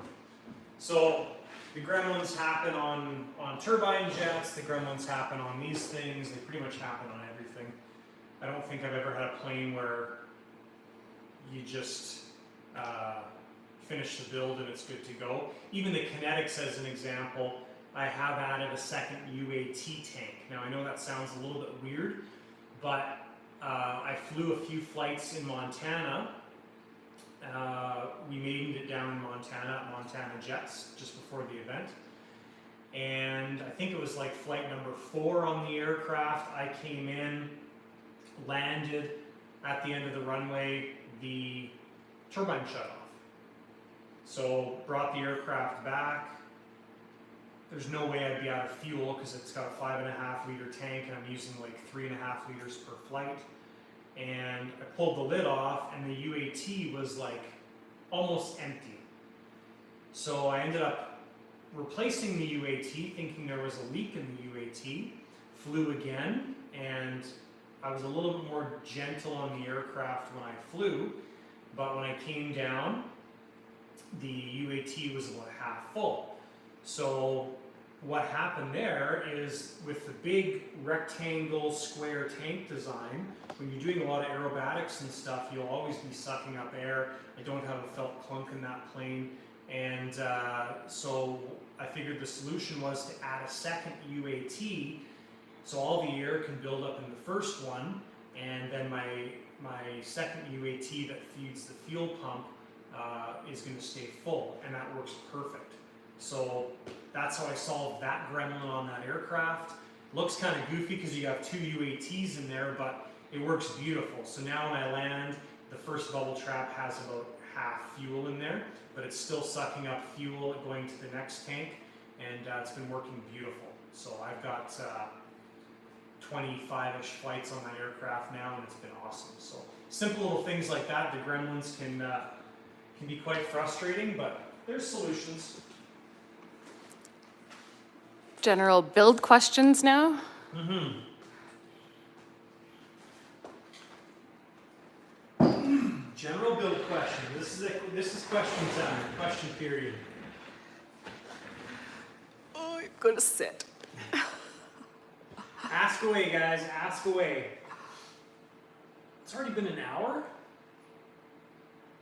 So the gremlins happen on turbine jets, the gremlins happen on these things, they pretty much happen on everything. I don't think I've ever had a plane where you just finish the build and it's good to go. Even the kinetics as an example, I have added a second UAT tank. Now I know that sounds a little bit weird, but I flew a few flights in Montana. We maidened it down in Montana at Montana Jets just before the event. And I think it was like flight number 4 on the aircraft. I came in, landed at the end of the runway, the turbine shut off. So brought the aircraft back. There's no way I'd be out of fuel because it's got a 5.5 liter tank and I'm using like 3.5 liters per flight. And I pulled the lid off and the UAT was like almost empty. So I ended up replacing the UAT, thinking there was a leak in the UAT, flew again, and I was a little bit more gentle on the aircraft when I flew, but when I came down, the UAT was about half full. So what happened there is with the big rectangle square tank design, when you're doing a lot of aerobatics and stuff, you'll always be sucking up air. I don't have a felt clunk in that plane. And so I figured the solution was to add a second UAT so all the air can build up in the first one, and then my second UAT that feeds the fuel pump is going to stay full, and that works perfect. So that's how I solved that gremlin on that aircraft. Looks kind of goofy because you have 2 UATs in there, but it works beautiful. So now when I land, the first bubble trap has about half fuel in there, but it's still sucking up fuel going to the next tank, and it's been working beautiful. So I've got 25-ish flights on that aircraft now, and it's been awesome. So simple little things like that. The gremlins can be quite frustrating, but there's solutions. General build questions now. General build question. This is question time. Question period. Oh, you're gonna sit. Ask away, guys. Ask away. It's already been an hour?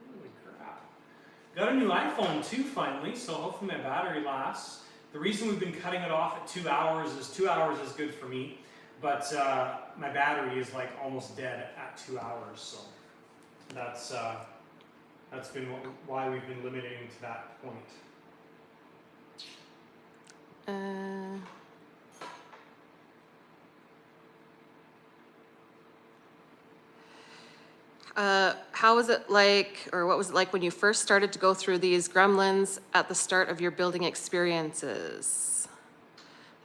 Holy crap. Got a new iPhone too, finally, so hopefully my battery lasts. The reason we've been cutting it off at 2 hours is 2 hours is good for me, but my battery is like almost dead at 2 hours, so that's been why we've been limiting to that point. How was it like, or what was it like when you first started to go through these gremlins at the start of your building experiences?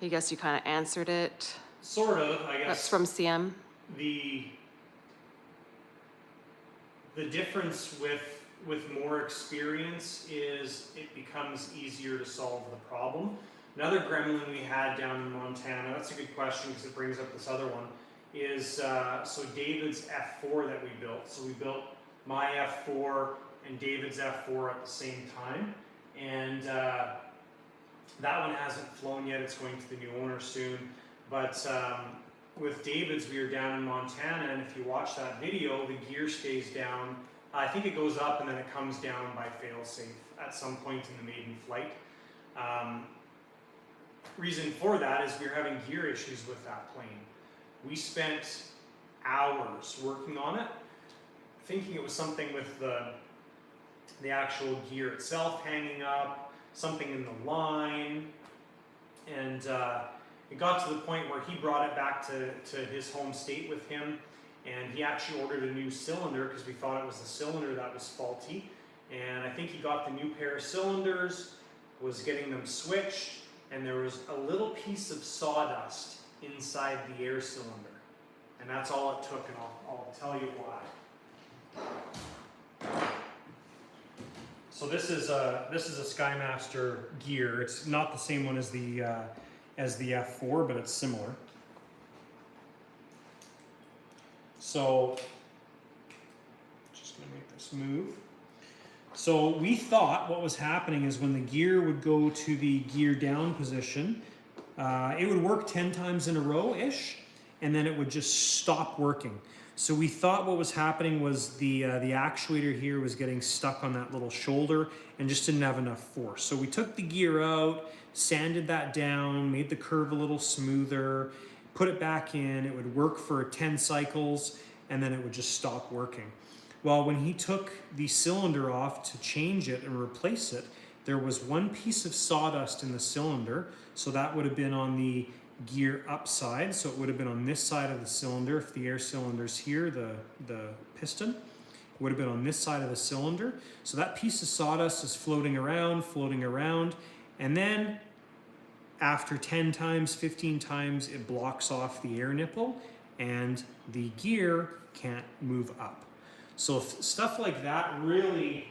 I guess you kind of answered it. Sort of, I guess. That's from CM. The difference with more experience is it becomes easier to solve the problem. Another gremlin we had down in Montana, that's a good question because it brings up this other one, is so David's F4 that we built. So we built my F4 and David's F4 at the same time, and that one hasn't flown yet. It's going to the new owner soon. But with David's, we were down in Montana, and if you watch that video, the gear stays down. I think it goes up and then it comes down by fail-safe at some point in the maiden flight. Reason for that is we were having gear issues with that plane. We spent hours working on it, thinking it was something with the actual gear itself hanging up, something in the line, and it got to the point where he brought it back to his home state with him, and he actually ordered a new cylinder because we thought it was the cylinder that was faulty, and I think he got the new pair of cylinders, was getting them switched, and there was a little piece of sawdust inside the air cylinder, and that's all it took, and I'll tell you why. So this is a Skymaster gear. It's not the same one as the F4, but it's similar. So just gonna make this move. So we thought what was happening is when the gear would go to the gear down position, it would work 10 times in a row-ish, and then it would just stop working. So we thought what was happening was the actuator here was getting stuck on that little shoulder and just didn't have enough force. So we took the gear out, sanded that down, made the curve a little smoother, put it back in. It would work for 10 cycles, and then it would just stop working. Well, when he took the cylinder off to change it and replace it, there was one piece of sawdust in the cylinder, so that would have been on the gear upside, so it would have been on this side of the cylinder. If the air cylinder's here, the piston, it would have been on this side of the cylinder. So that piece of sawdust is floating around, and then after 10 times, 15 times, it blocks off the air nipple, and the gear can't move up. So stuff like that really,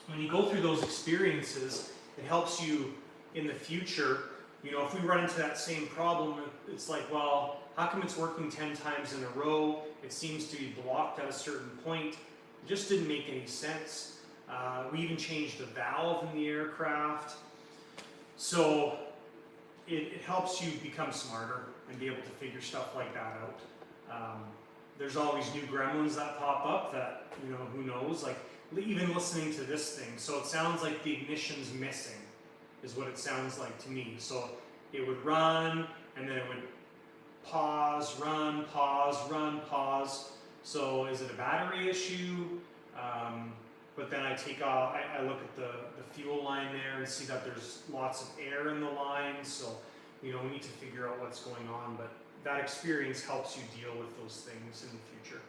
when you go through those experiences, it helps you in the future. You know, if we run into that same problem, it's like, well, how come it's working 10 times in a row? It seems to be blocked at a certain point. It just didn't make any sense. We even changed the valve in the aircraft. So it helps you become smarter and be able to figure stuff like that out. There's always new gremlins that pop up that, you know, who knows, like even listening to this thing. So it sounds like the ignition's missing, is what it sounds like to me. So it would run, and then it would pause, run, pause, run, pause. So is it a battery issue? But then I take off, I look at the fuel line there and see that there's lots of air in the line. So, you know, we need to figure out what's going on. But that experience helps you deal with those things in the future.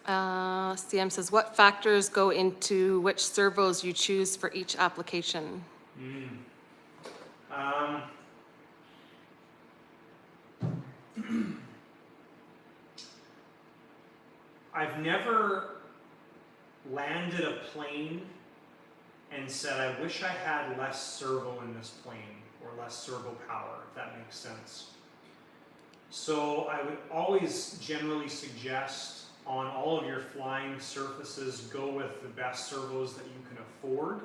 CM says, what factors go into which servos you choose for each application? I've never landed a plane and said, I wish I had less servo in this plane, or less servo power, if that makes sense. So I would always generally suggest on all of your flying surfaces, go with the best servos that you can afford.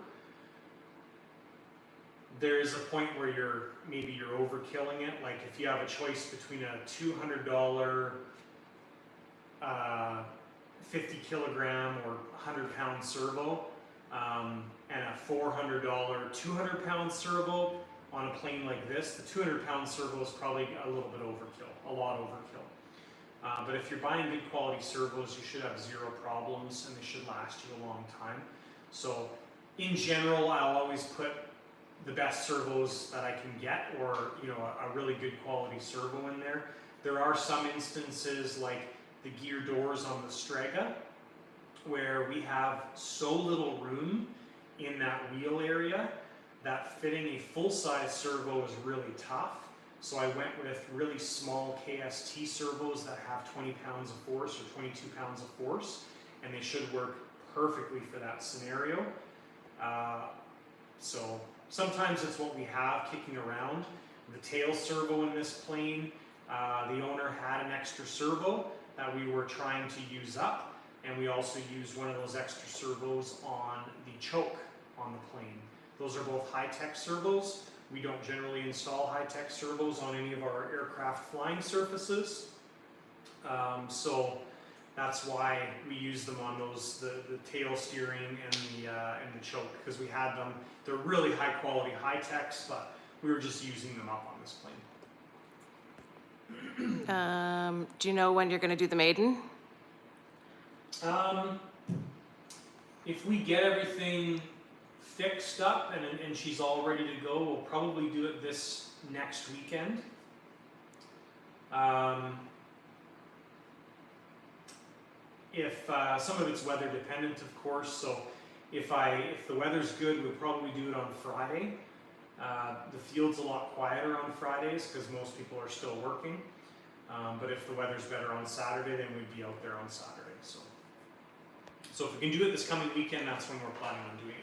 There is a point where maybe you're overkilling it. Like if you have a choice between a $200 50 kilogram or 100 pound servo and a $400 200 pound servo on a plane like this, the 200 pound servo is probably a little bit overkill, a lot overkill. But if you're buying good quality servos, you should have zero problems and they should last you a long time. So in general, I'll always put the best servos that I can get, or you know, a really good quality servo in there. There are some instances like the gear doors on the Strega where we have so little room in that wheel area that fitting a full-size servo is really tough. So I went with really small KST servos that have 20 pounds of force or 22 pounds of force, and they should work perfectly for that scenario. So sometimes it's what we have kicking around. The tail servo in this plane, the owner had an extra servo that we were trying to use up, and we also used one of those extra servos on the choke on the plane. Those are both high-tech servos. We don't generally install high-tech servos on any of our aircraft flying surfaces. So that's why we use them on those, the tail steering and the choke, because we had them. They're really high-quality high-techs, but we were just using them up on this plane. Do you know when you're going to do the maiden? If we get everything fixed up and she's all ready to go, we'll probably do it this next weekend. If some of it's weather dependent, of course, so if the weather's good, we'll probably do it on Friday. The field's a lot quieter on Fridays because most people are still working. But if the weather's better on Saturday, then we'd be out there on Saturday. So if we can do it this coming weekend, that's when we're planning on doing it.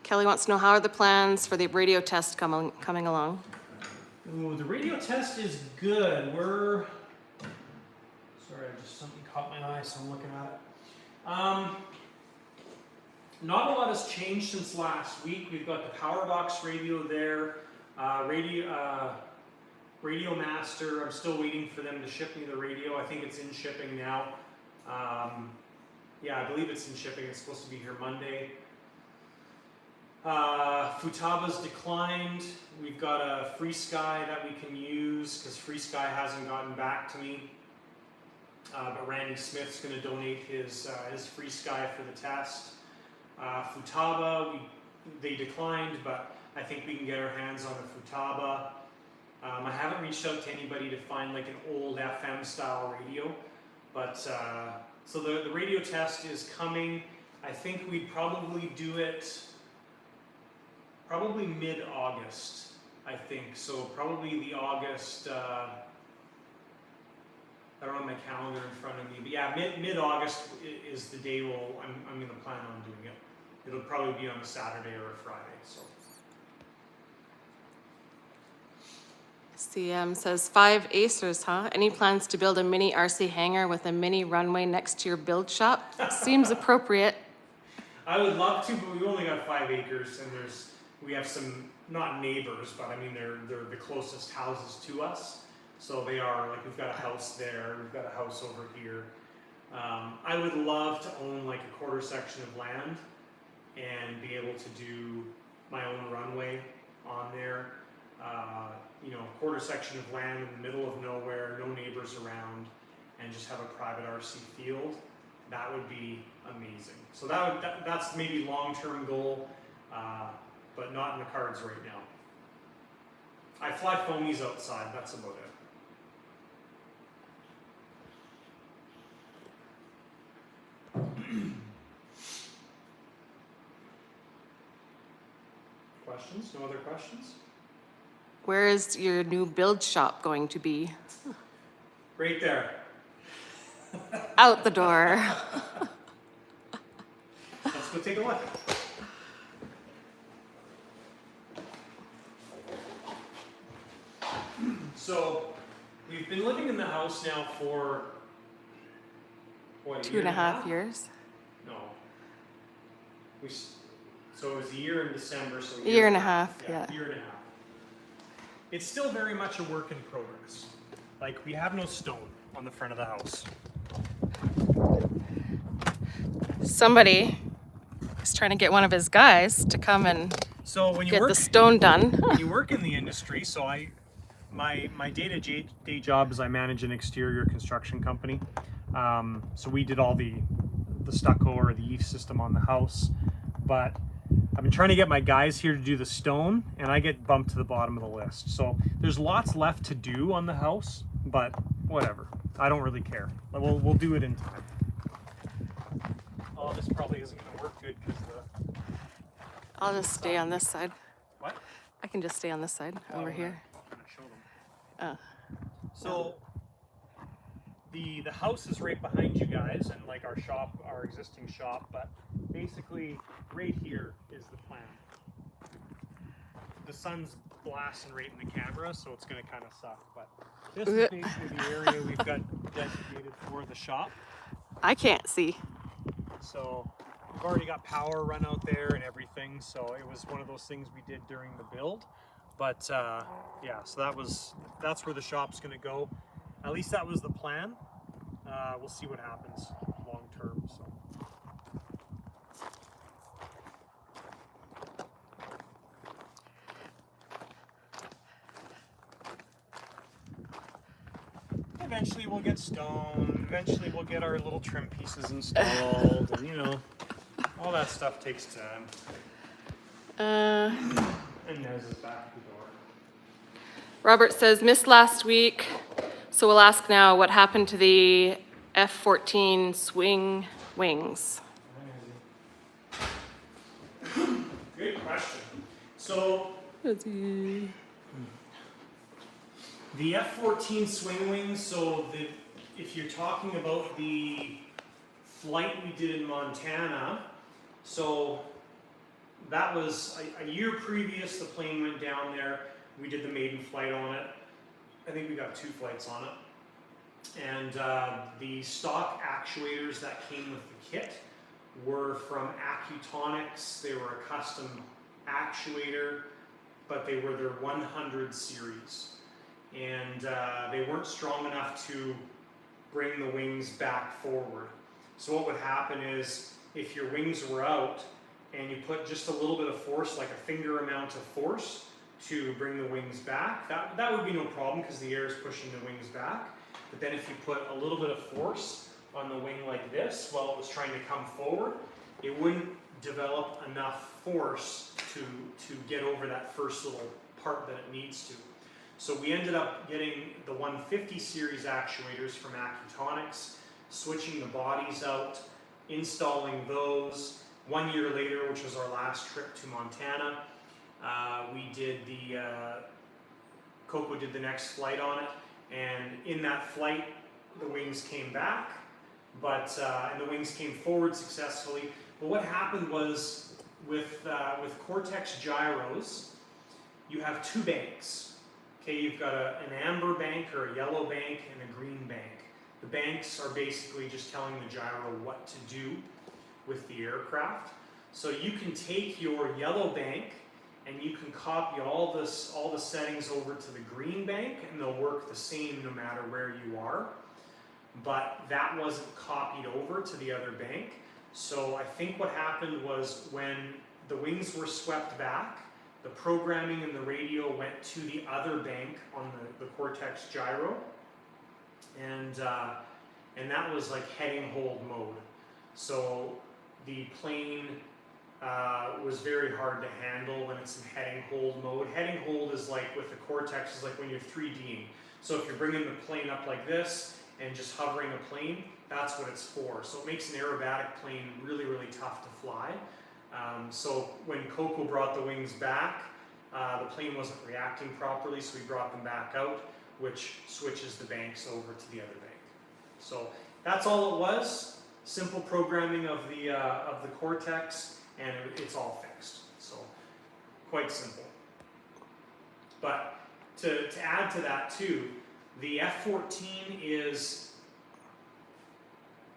Kelly wants to know, how are the plans for the radio test coming along? Ooh, the radio test is good. Sorry, Sorry, just something caught my eye, so I'm looking at it. Not a lot has changed since last week. We've got the power box radio there, Radio Master. I'm still waiting for them to ship me the radio. I think it's in shipping now. Yeah, I believe it's in shipping. It's supposed to be here Monday. Futaba's declined. We've got a Free Sky that we can use because Free Sky hasn't gotten back to me. But Randy Smith's going to donate his Free Sky for the test. Futaba, they declined, but I think we can get our hands on a Futaba. I haven't reached out to anybody to find like an old FM style radio, but so the radio test is coming. I think we'd probably do it probably mid-August, I think. So probably the August, I don't have my calendar in front of me, but yeah, mid-August is the day I'm going to plan on doing it. It'll probably be on a Saturday or a Friday. So. CM says 5 acres, huh? Any plans to build a mini RC hangar with a mini runway next to your build shop? Seems appropriate. I would love to, but we've only got 5 acres, and we have some, not neighbors, but I mean they're the closest houses to us. So they are, like, we've got a house there, we've got a house over here. I would love to own like a quarter section of land and be able to do my own runway on there. You know, a quarter section of land in the middle of nowhere, no neighbors around, and just have a private RC field. That would be amazing. So that's maybe long-term goal, but not in the cards right now. I fly foamies outside, that's about it. Questions? No other questions? Where is your new build shop going to be? Right there. Out the door. Let's go take a look. So, we've been living in the house now for, what, a 2.5 years. No. So it was a year in December, so A year and a half, yeah. A year and a half. It's still very much a work in progress. Like, we have no stone on the front of the house. Somebody is trying to get one of his guys to come and So when you get work, the stone done. you work in the industry, so my day-to-day job is I manage an exterior construction company. So we did all the stucco or the eave system on the house, but I've been trying to get my guys here to do the stone, and I get bumped to the bottom of the list. So there's lots left to do on the house, but whatever. I don't really care. We'll do it in time. Oh, this probably isn't going to work good because the... I'll just stay on this side. What? I can just stay on this side over here. I'm going to show them. So the house is right behind you guys, and like our shop, our existing shop, but basically right here is the plan. The sun's blasting right in the camera, so it's going to kind of suck, but this is basically the area we've got designated for the shop. I can't see. So we've already got power run out there and everything, so it was one of those things we did during the build. But yeah, so that's where the shop's going to go. At least that was the plan. We'll see what happens long term. So. Eventually we'll get stone. Eventually we'll get our little trim pieces installed, and you know, all that stuff takes time. And there's his back door. Robert says, missed last week, so we'll ask now what happened to the F-14 swing wings. Good question. So the F-14 swing wings, so if you're talking about the flight we did in Montana, so that was a year previous the plane went down there. We did the maiden flight on it. I think we got 2 flights on it. And the stock actuators that came with the kit were from Accutonics. They were a custom actuator, but they were their 100 series. And they weren't strong enough to bring the wings back forward. So what would happen is, if your wings were out and you put just a little bit of force, like a finger amount of force, to bring the wings back, that would be no problem because the air is pushing the wings back. But then if you put a little bit of force on the wing like this while it was trying to come forward, it wouldn't develop enough force to get over that first little part that it needs to. So we ended up getting the 150 series actuators from Accutonics, switching the bodies out, installing those. 1 year later, which was our last trip to Montana, we did Coco did the next flight on it, and in that flight, the wings came back, and the wings came forward successfully. But what happened was, with Cortex gyros, you have two banks. Okay, you've got an amber bank or a yellow bank and a green bank. The banks are basically just telling the gyro what to do with the aircraft. So you can take your yellow bank and you can copy all the settings over to the green bank, and they'll work the same no matter where you are. But that wasn't copied over to the other bank. So I think what happened was, when the wings were swept back, the programming in the radio went to the other bank on the Cortex gyro, and that was like heading hold mode. So the plane was very hard to handle when it's in heading hold mode. Heading hold is like, with the Cortex, is like when you're 3Ding. So if you're bringing the plane up like this and just hovering a plane, that's what it's for. So it makes an aerobatic plane really, really tough to fly. So when Coco brought the wings back, the plane wasn't reacting properly, so we brought them back out, which switches the banks over to the other bank. So that's all it was. Simple programming of the Cortex, and it's all fixed. So quite simple. But to add to that too, the F-14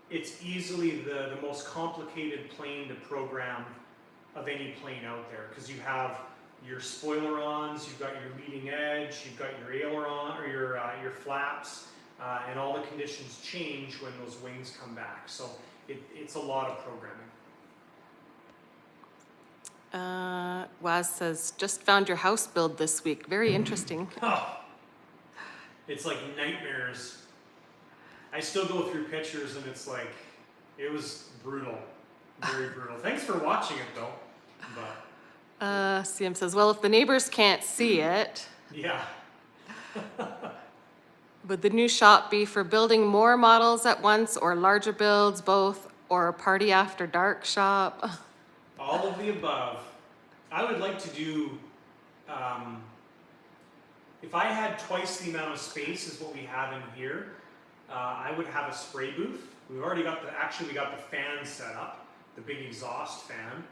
it's easily the most complicated plane to program of any plane out there, because you have your spoilerons, you've got your leading edge, you've got your aileron or your flaps, and all the conditions change when those wings come back. So it's a lot of programming. Waz says, just found your house build this week. Very interesting. Oh, it's like nightmares. I still go through pictures and it's like, it was brutal. Very brutal. Thanks for watching it though. But CM says, well, if the neighbors can't see it, yeah. would the new shop be for building more models at once, or larger builds, both, or a party after dark shop? All of the above. I would like to do, if I had twice the amount of space as what we have in here, I would have a spray booth. We've already got we got the fan set up, the big exhaust fan.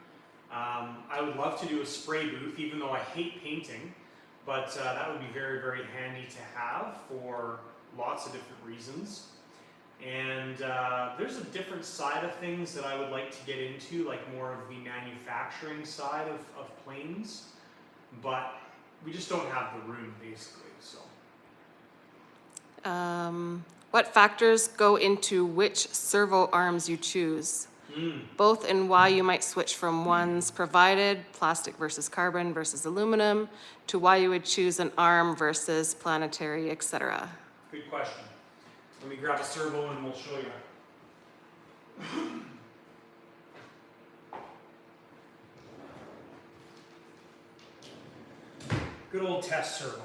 I would love to do a spray booth, even though I hate painting, but that would be very, very handy to have for lots of different reasons. And there's a different side of things that I would like to get into, like more of the manufacturing side of planes, but we just don't have the room, basically. So. What factors go into which servo arms you choose? Both in why you might switch from ones provided, plastic versus carbon versus aluminum, to why you would choose an arm versus planetary, etc. Good question. Let me grab a servo and we'll show you. Good old test servo.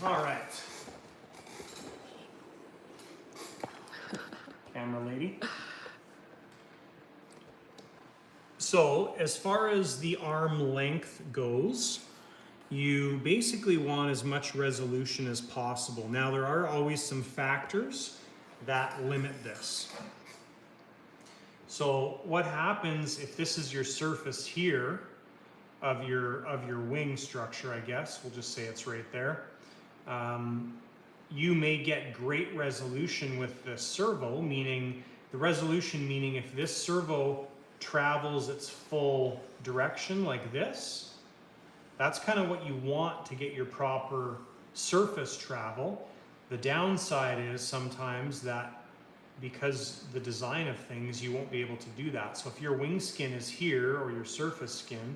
All right. Camera lady. So, as far as the arm length goes, you basically want as much resolution as possible. Now, there are always some factors that limit this. So, what happens if this is your surface here of your wing structure, I guess, we'll just say it's right there. you may get great resolution with the servo, meaning the resolution meaning if this servo travels its full direction like this, that's kind of what you want to get your proper surface travel. The downside is sometimes that because the design of things, you won't be able to do that. So if your wing skin is here or your surface skin,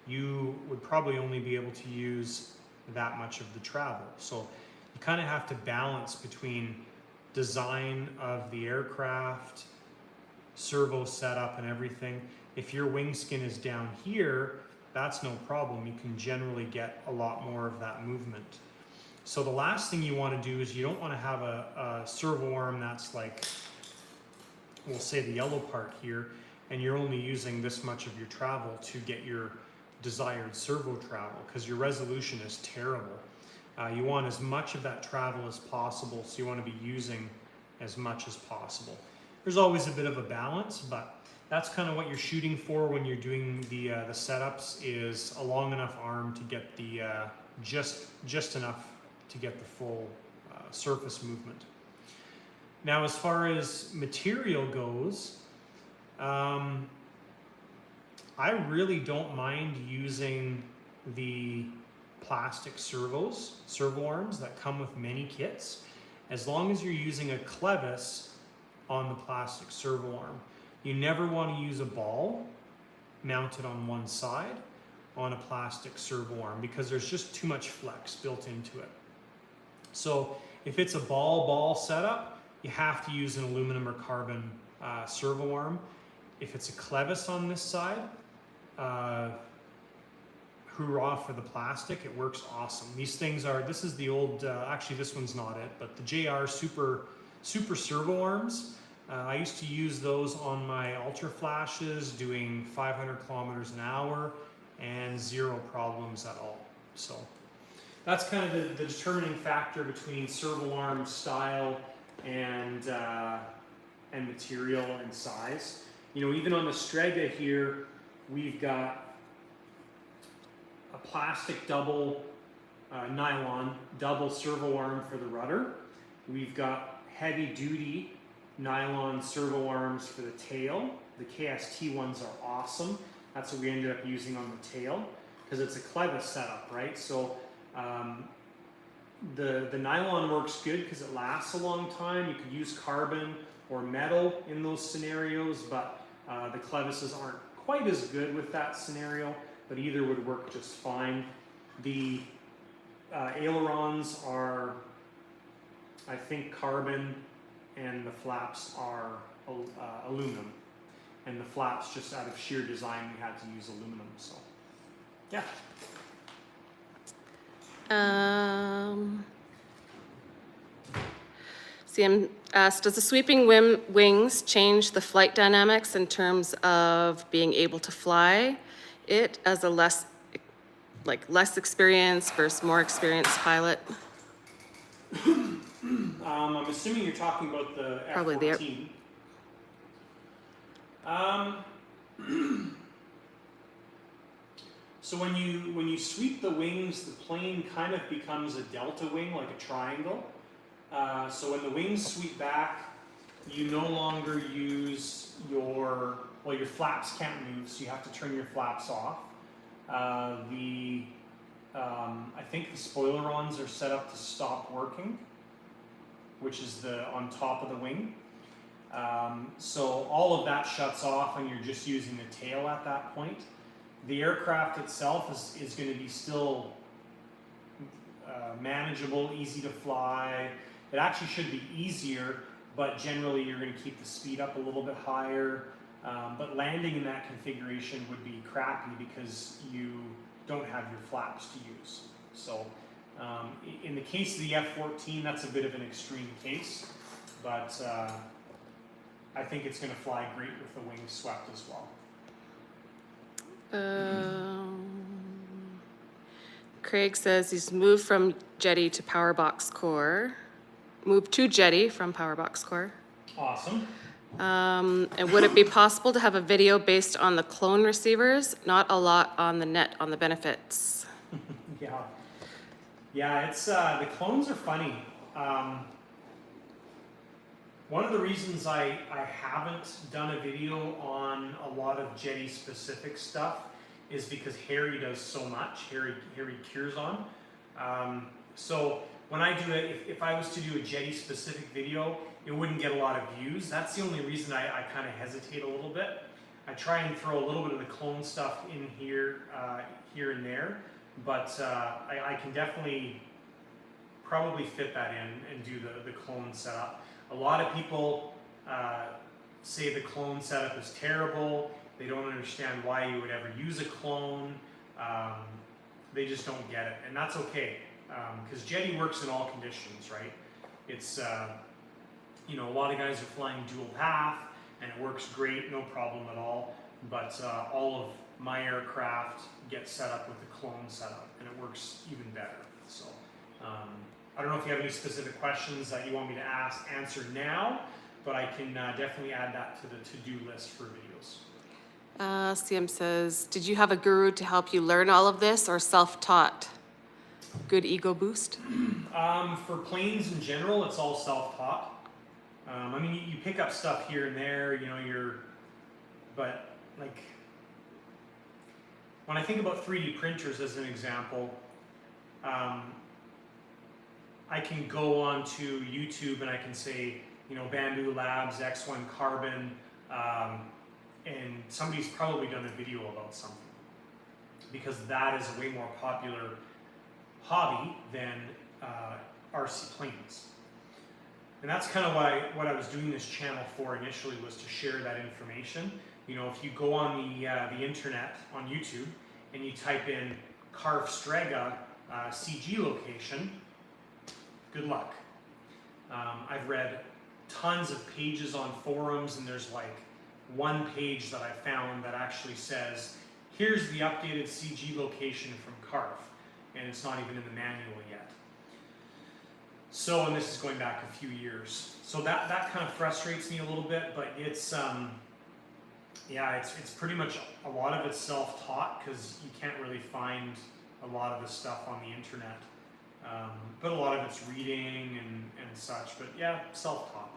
you would probably only be able to use that much of the travel. So you kind of have to balance between design of the aircraft, servo setup and everything. If your wing skin is down here, that's no problem. You can generally get a lot more of that movement. So the last thing you want to do is you don't want to have a servo arm that's like, we'll say the yellow part here, and you're only using this much of your travel to get your desired servo travel, because your resolution is terrible. You want as much of that travel as possible, so you want to be using as much as possible. There's always a bit of a balance, but that's kind of what you're shooting for when you're doing the setups, is a long enough arm to get the just enough to get the full surface movement. Now, as far as material goes, I really don't mind using the plastic servo arms that come with many kits, as long as you're using a clevis on the plastic servo arm. You never want to use a ball mounted on one side on a plastic servo arm, because there's just too much flex built into it. So if it's a ball setup, you have to use an aluminum or carbon servo arm. If it's a clevis on this side, hurrah for the plastic, it works awesome. These things are, this is the old, actually this one's not it, but the JR Super servo arms. I used to use those on my ultra flashes doing 500 kilometers an hour and zero problems at all. So that's kind of the determining factor between servo arm style and material and size. You know, even on the Strega here, we've got a plastic double nylon double servo arm for the rudder. We've got heavy duty nylon servo arms for the tail. The KST ones are awesome. That's what we ended up using on the tail, because it's a clevis setup, right? So the nylon works good because it lasts a long time. You could use carbon or metal in those scenarios, but the clevises aren't quite as good with that scenario, but either would work just fine. The ailerons are, I think, carbon, and the flaps are aluminum. And the flaps, just out of sheer design, we had to use aluminum, so yeah. CM asked, does the sweeping wings change the flight dynamics in terms of being able to fly it as a less experienced versus more experienced pilot? I'm assuming you're talking about the F-14. Probably the So when you sweep the wings, the plane kind of becomes a delta wing, like a triangle. So when the wings sweep back, you no longer use your flaps can't move, so you have to turn your flaps off. I think the spoilerons are set up to stop working, which is on top of the wing. So all of that shuts off and you're just using the tail at that point. The aircraft itself is going to be still manageable, easy to fly. It actually should be easier, but generally you're going to keep the speed up a little bit higher. But landing in that configuration would be crappy because you don't have your flaps to use. So in the case of the F-14, that's a bit of an extreme case, but I think it's going to fly great with the wings swept as well. Craig says he's moved from jetty to powerbox core. Moved to jetty from powerbox core. Awesome. And would it be possible to have a video based on the clone receivers? Not a lot on the net on the benefits. Yeah. Yeah, it's the clones are funny. One of the reasons I haven't done a video on a lot of jetty specific stuff is because Harry does so much. Harry cures on. So when I do it, if I was to do a jetty specific video, it wouldn't get a lot of views. That's the only reason I kind of hesitate a little bit. I try and throw a little bit of the clone stuff in here, here and there, but I can definitely probably fit that in and do the clone setup. A lot of people say the clone setup is terrible. They don't understand why you would ever use a clone. They just don't get it, and that's okay, because jetty works in all conditions, right? It's you know, a lot of guys are flying dual path, and it works great, no problem at all. But all of my aircraft get set up with the clone setup, and it works even better. So I don't know if you have any specific questions that you want me to answer now, but I can definitely add that to the to-do list for videos. CM says, did you have a guru to help you learn all of this, or self-taught? Good ego boost? For planes in general, it's all self-taught. I mean, you pick up stuff here and there, you know, but like, when I think about 3D printers as an example, I can go on to YouTube and I can say, you know, Bamboo Labs, X1 Carbon, and somebody's probably done a video about something, because that is a way more popular hobby than RC planes. And that's kind of what I was doing this channel for initially, was to share that information. You know, if you go on the internet, on YouTube, and you type in Carf Strega CG location, good luck. I've read tons of pages on forums, and there's like one page that I found that actually says, here's the updated CG location from Carf, and it's not even in the manual yet. So, and this is going back a few years. So that kind of frustrates me a little bit, but it's, yeah, it's pretty much, a lot of it's self-taught, because you can't really find a lot of the stuff on the internet. But a lot of it's reading and such, but yeah, self-taught.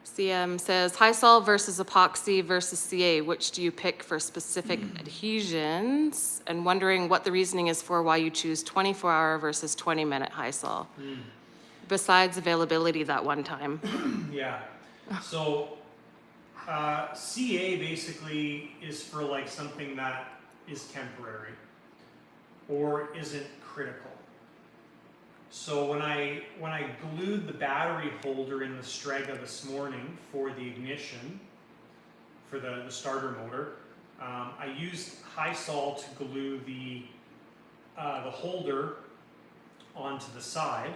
CM says, high sol versus epoxy versus CA, which do you pick for specific adhesions? And wondering what the reasoning is for why you choose 24-hour versus 20-minute high sol, besides availability that one time. Yeah, so CA basically is for like something that is temporary or isn't critical. So when I glued the battery holder in the Strega this morning for the ignition, for the starter motor, I used high sol to glue the holder onto the side.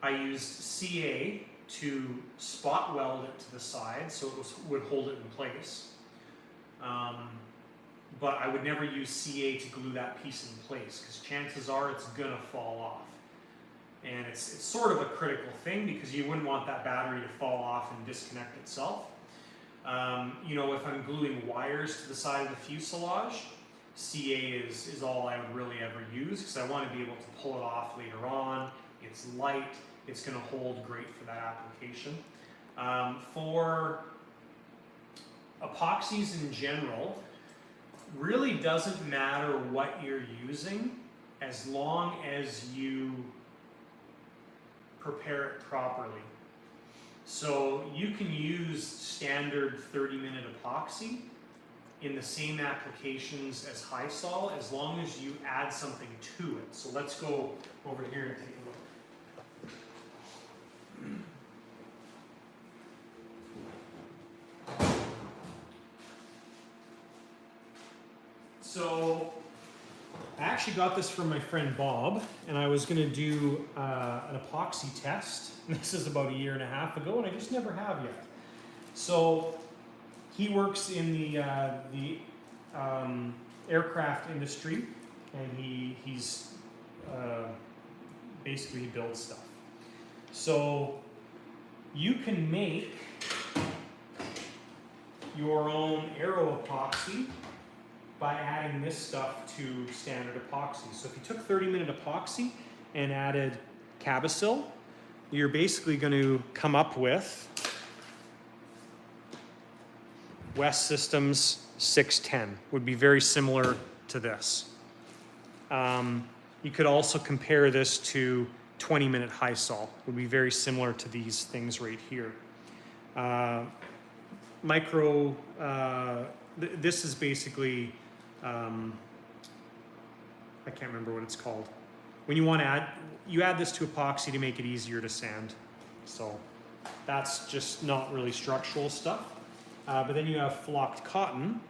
I used CA to spot weld it to the side so it would hold it in place. But I would never use CA to glue that piece in place, because chances are it's gonna fall off. And it's sort of a critical thing, because you wouldn't want that battery to fall off and disconnect itself. You know, if I'm gluing wires to the side of the fuselage, CA is all I would really ever use, because I want to be able to pull it off later on. It's light, it's going to hold great for that application. For epoxies in general, really doesn't matter what you're using, as long as you prepare it properly. So you can use standard 30-minute epoxy in the same applications as high sol, as long as you add something to it. So let's go over here and take a look. So I actually got this from my friend Bob, and I was going to do an epoxy test. This is about 1.5 years ago, and I just never have yet. So he works in the aircraft industry, and he's basically he builds stuff. So you can make your own aero epoxy by adding this stuff to standard epoxy. So if you took 30-minute epoxy and added Cabasil, you're basically going to come up with West Systems 610. Would be very similar to this. You could also compare this to 20-minute high sol. Would be very similar to these things right here. This is basically, I can't remember what it's called. When you want to add, you add this to epoxy to make it easier to sand. So that's just not really structural stuff. But then you have flocked cotton,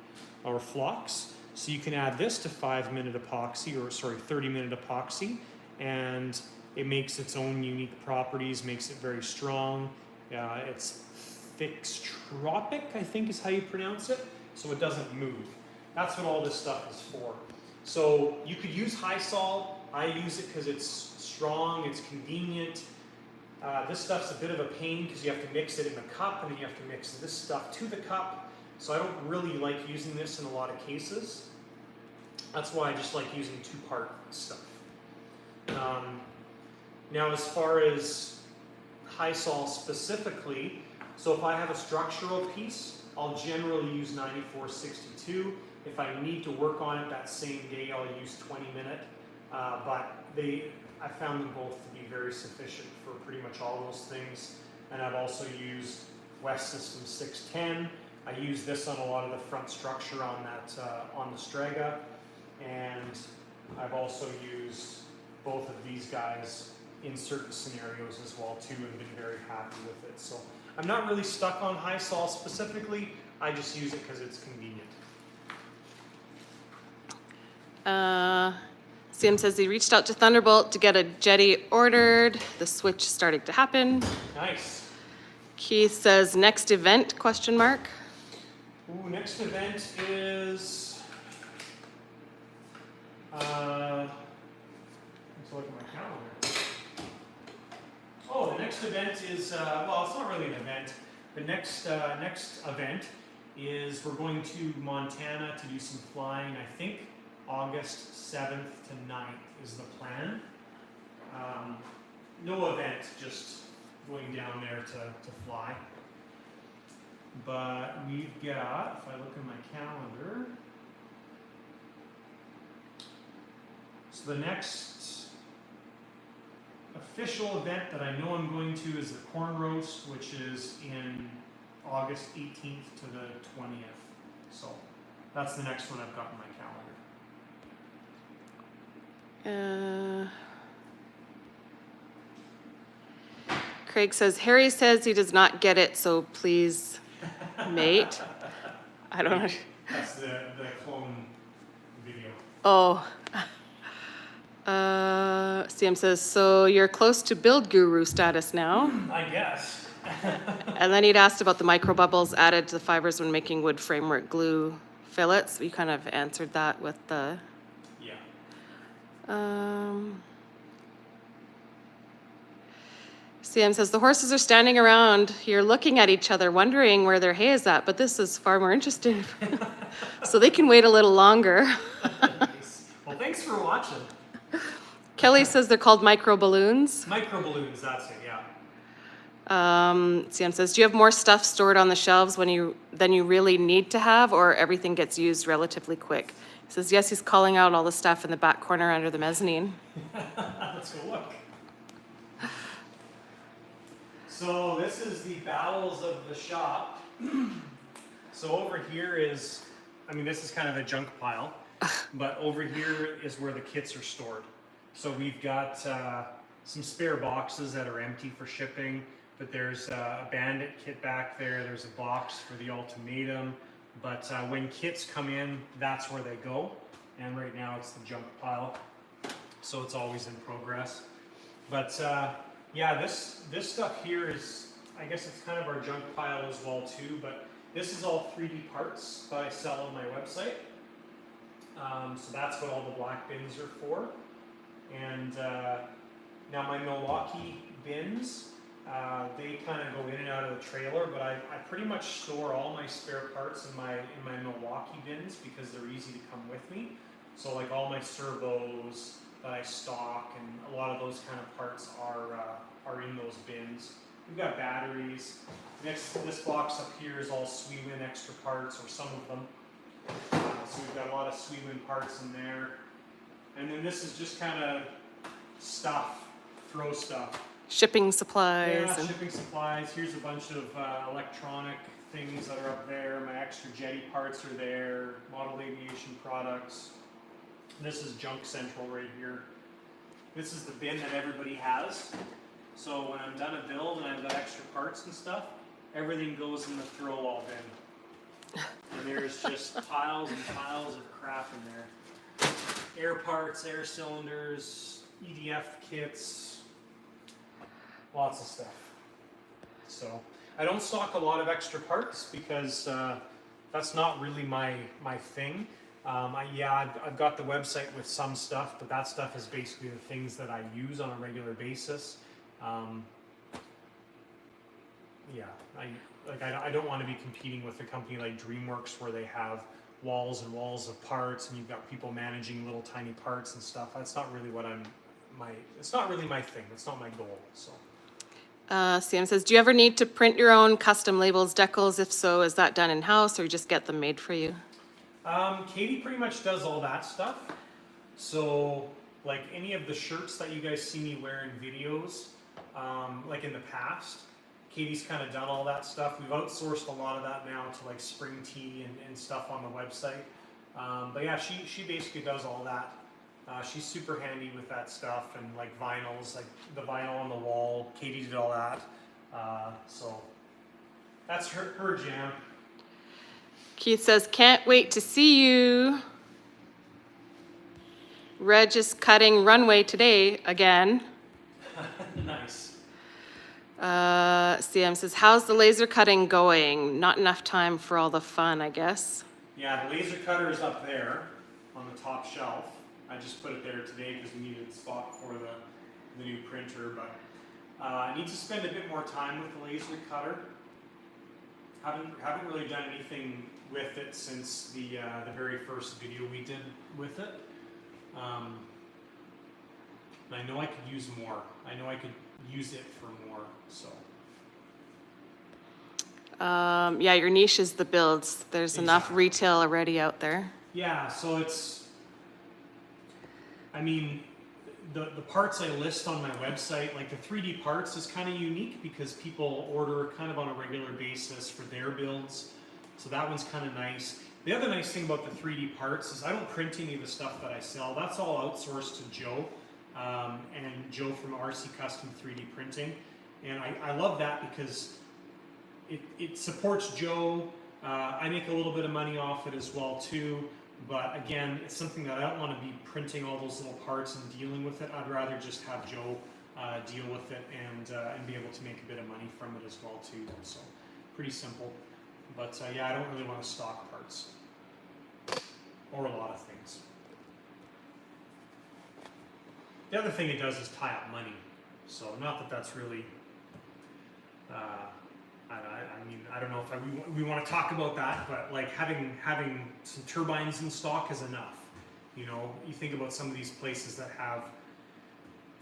or flocks. So you can add this to 5-minute epoxy, or sorry, 30-minute epoxy, and it makes its own unique properties, makes it very strong. It's fixtropic, I think is how you pronounce it, so it doesn't move. That's what all this stuff is for. So you could use high sol. I use it because it's strong, it's convenient. This stuff's a bit of a pain because you have to mix it in the cup, and then you have to mix this stuff to the cup. So I don't really like using this in a lot of cases. That's why I just like using 2-part stuff. Now as far as high sol specifically, so if I have a structural piece, I'll generally use 9462. If I need to work on it that same day, I'll use 20-minute. But I found them both to be very sufficient for pretty much all those things. And I've also used West Systems 610. I use this on a lot of the front structure on on the Strega. And I've also used both of these guys in certain scenarios as well too, and been very happy with it. So I'm not really stuck on high sol specifically. I just use it because it's convenient. Sam says he reached out to Thunderbolt to get a jetty ordered. The switch is starting to happen. Nice. Keith says next event, ? Ooh, next event is, let's look at my calendar. Oh, the next event is, well, it's not really an event. The next event is we're going to Montana to do some flying. I think August 7th to 9th is the plan. No event, just going down there to fly. But we've got, if I look at my calendar, so the next official event that I know I'm going to is the corn roast, which is in August 18th to the 20th. So that's the next one I've got in my calendar. Craig says, Harry says he does not get it, so please, mate. I don't know. That's the kOLM video. Oh. Sam says, so you're close to build guru status now. I guess. And then he'd asked about the micro bubbles added to the fibers when making wood framework glue fillets. We kind of answered that with the... Yeah. Sam says, the horses are standing around here looking at each other, wondering where their hay is at, but this is far more interesting. So they can wait a little longer. Nice. Well, thanks for watching. Kelly says they're called micro balloons. Micro balloons, that's it, yeah. Sam says, do you have more stuff stored on the shelves than you really need to have, or everything gets used relatively quick? He says, yes, he's calling out all the stuff in the back corner under the mezzanine. Let's go look. So this is the bowels of the shop. So over here is, I mean, this is kind of a junk pile, but over here is where the kits are stored. So we've got some spare boxes that are empty for shipping, but there's a Bandit kit back there. There's a box for the Ultimatum, but when kits come in, that's where they go. And right now it's the junk pile, so it's always in progress. But yeah, this stuff here is, I guess it's kind of our junk pile as well too, but this is all 3D parts that I sell on my website. So that's what all the black bins are for. And now my Milwaukee bins, They kind of go in and out of the trailer, but I pretty much store all my spare parts in my Milwaukee bins because they're easy to come with me. So like all my servos that I stock and a lot of those kind of parts are in those bins. We've got batteries. Next, this box up here is all Swewin extra parts, or some of them. So we've got a lot of Swewin parts in there. And then this is just kind of stuff, throw stuff. Shipping supplies. Yeah, shipping supplies. Here's a bunch of electronic things that are up there. My extra jetty parts are there. Model aviation products. This is Junk Central right here. This is the bin that everybody has. So when I'm done a build and I've got extra parts and stuff, everything goes in the throw-all bin. And there's just piles and piles of crap in there. Air parts, air cylinders, EDF kits, lots of stuff. So I don't stock a lot of extra parts because that's not really my thing. I've got the website with some stuff, but that stuff is basically the things that I use on a regular basis. I don't want to be competing with a company like DreamWorks where they have walls and walls of parts and you've got people managing little tiny parts and stuff. That's not really it's not really my thing. It's not my goal. So. Sam says, do you ever need to print your own custom labels, decals? If so, is that done in-house or you just get them made for you? Katie pretty much does all that stuff. So, like any of the shirts that you guys see me wear in videos, like in the past, Katie's kind of done all that stuff. We've outsourced a lot of that now to like Spring Tea and stuff on the website. But yeah, she basically does all that. She's super handy with that stuff and like vinyls, like the vinyl on the wall. Katie did all that. So that's her jam. Keith says, can't wait to see you. Reg is cutting runway today again. Nice. CM says, how's the laser cutting going? Not enough time for all the fun, I guess. Yeah, the laser cutter is up there on the top shelf. I just put it there today because we needed a spot for the new printer, but I need to spend a bit more time with the laser cutter. Haven't really done anything with it since the very first video we did with it. And I know I could use more. I know I could use it for more, so. Yeah, your niche is the builds. There's enough retail already out there. Yeah, so the parts I list on my website, like the 3D parts is kind of unique because people order kind of on a regular basis for their builds. So that one's kind of nice. The other nice thing about the 3D parts is I don't print any of the stuff that I sell. That's all outsourced to Joe, and Joe from RC Custom 3D Printing. And I love that because it supports Joe. I make a little bit of money off it as well too. But again, it's something that I don't want to be printing all those little parts and dealing with it. I'd rather just have Joe deal with it and be able to make a bit of money from it as well too. So pretty simple. But yeah, I don't really want to stock parts or a lot of things. The other thing it does is tie up money. So not that that's really. I don't know if we want to talk about that, but like having some turbines in stock is enough. You know, you think about some of these places that have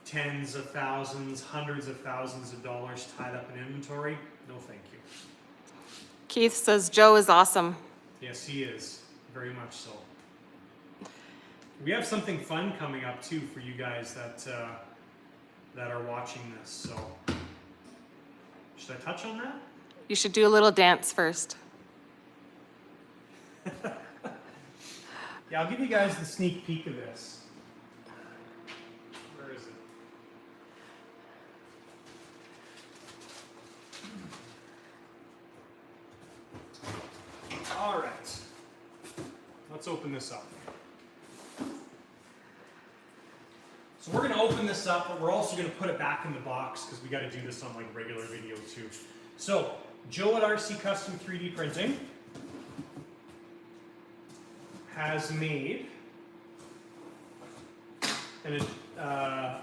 tens of thousands, hundreds of thousands of dollars tied up in inventory. No, thank you. Keith says, Joe is awesome. Yes, he is. Very much so. We have something fun coming up too for you guys that are watching this. So, should I touch on that? You should do a little dance first. Yeah, I'll give you guys the sneak peek of this. Where is it? All right. Let's open this up. So we're going to open this up, but we're also going to put it back in the box because we got to do this on like regular video too. So Joe at RC Custom 3D Printing has made a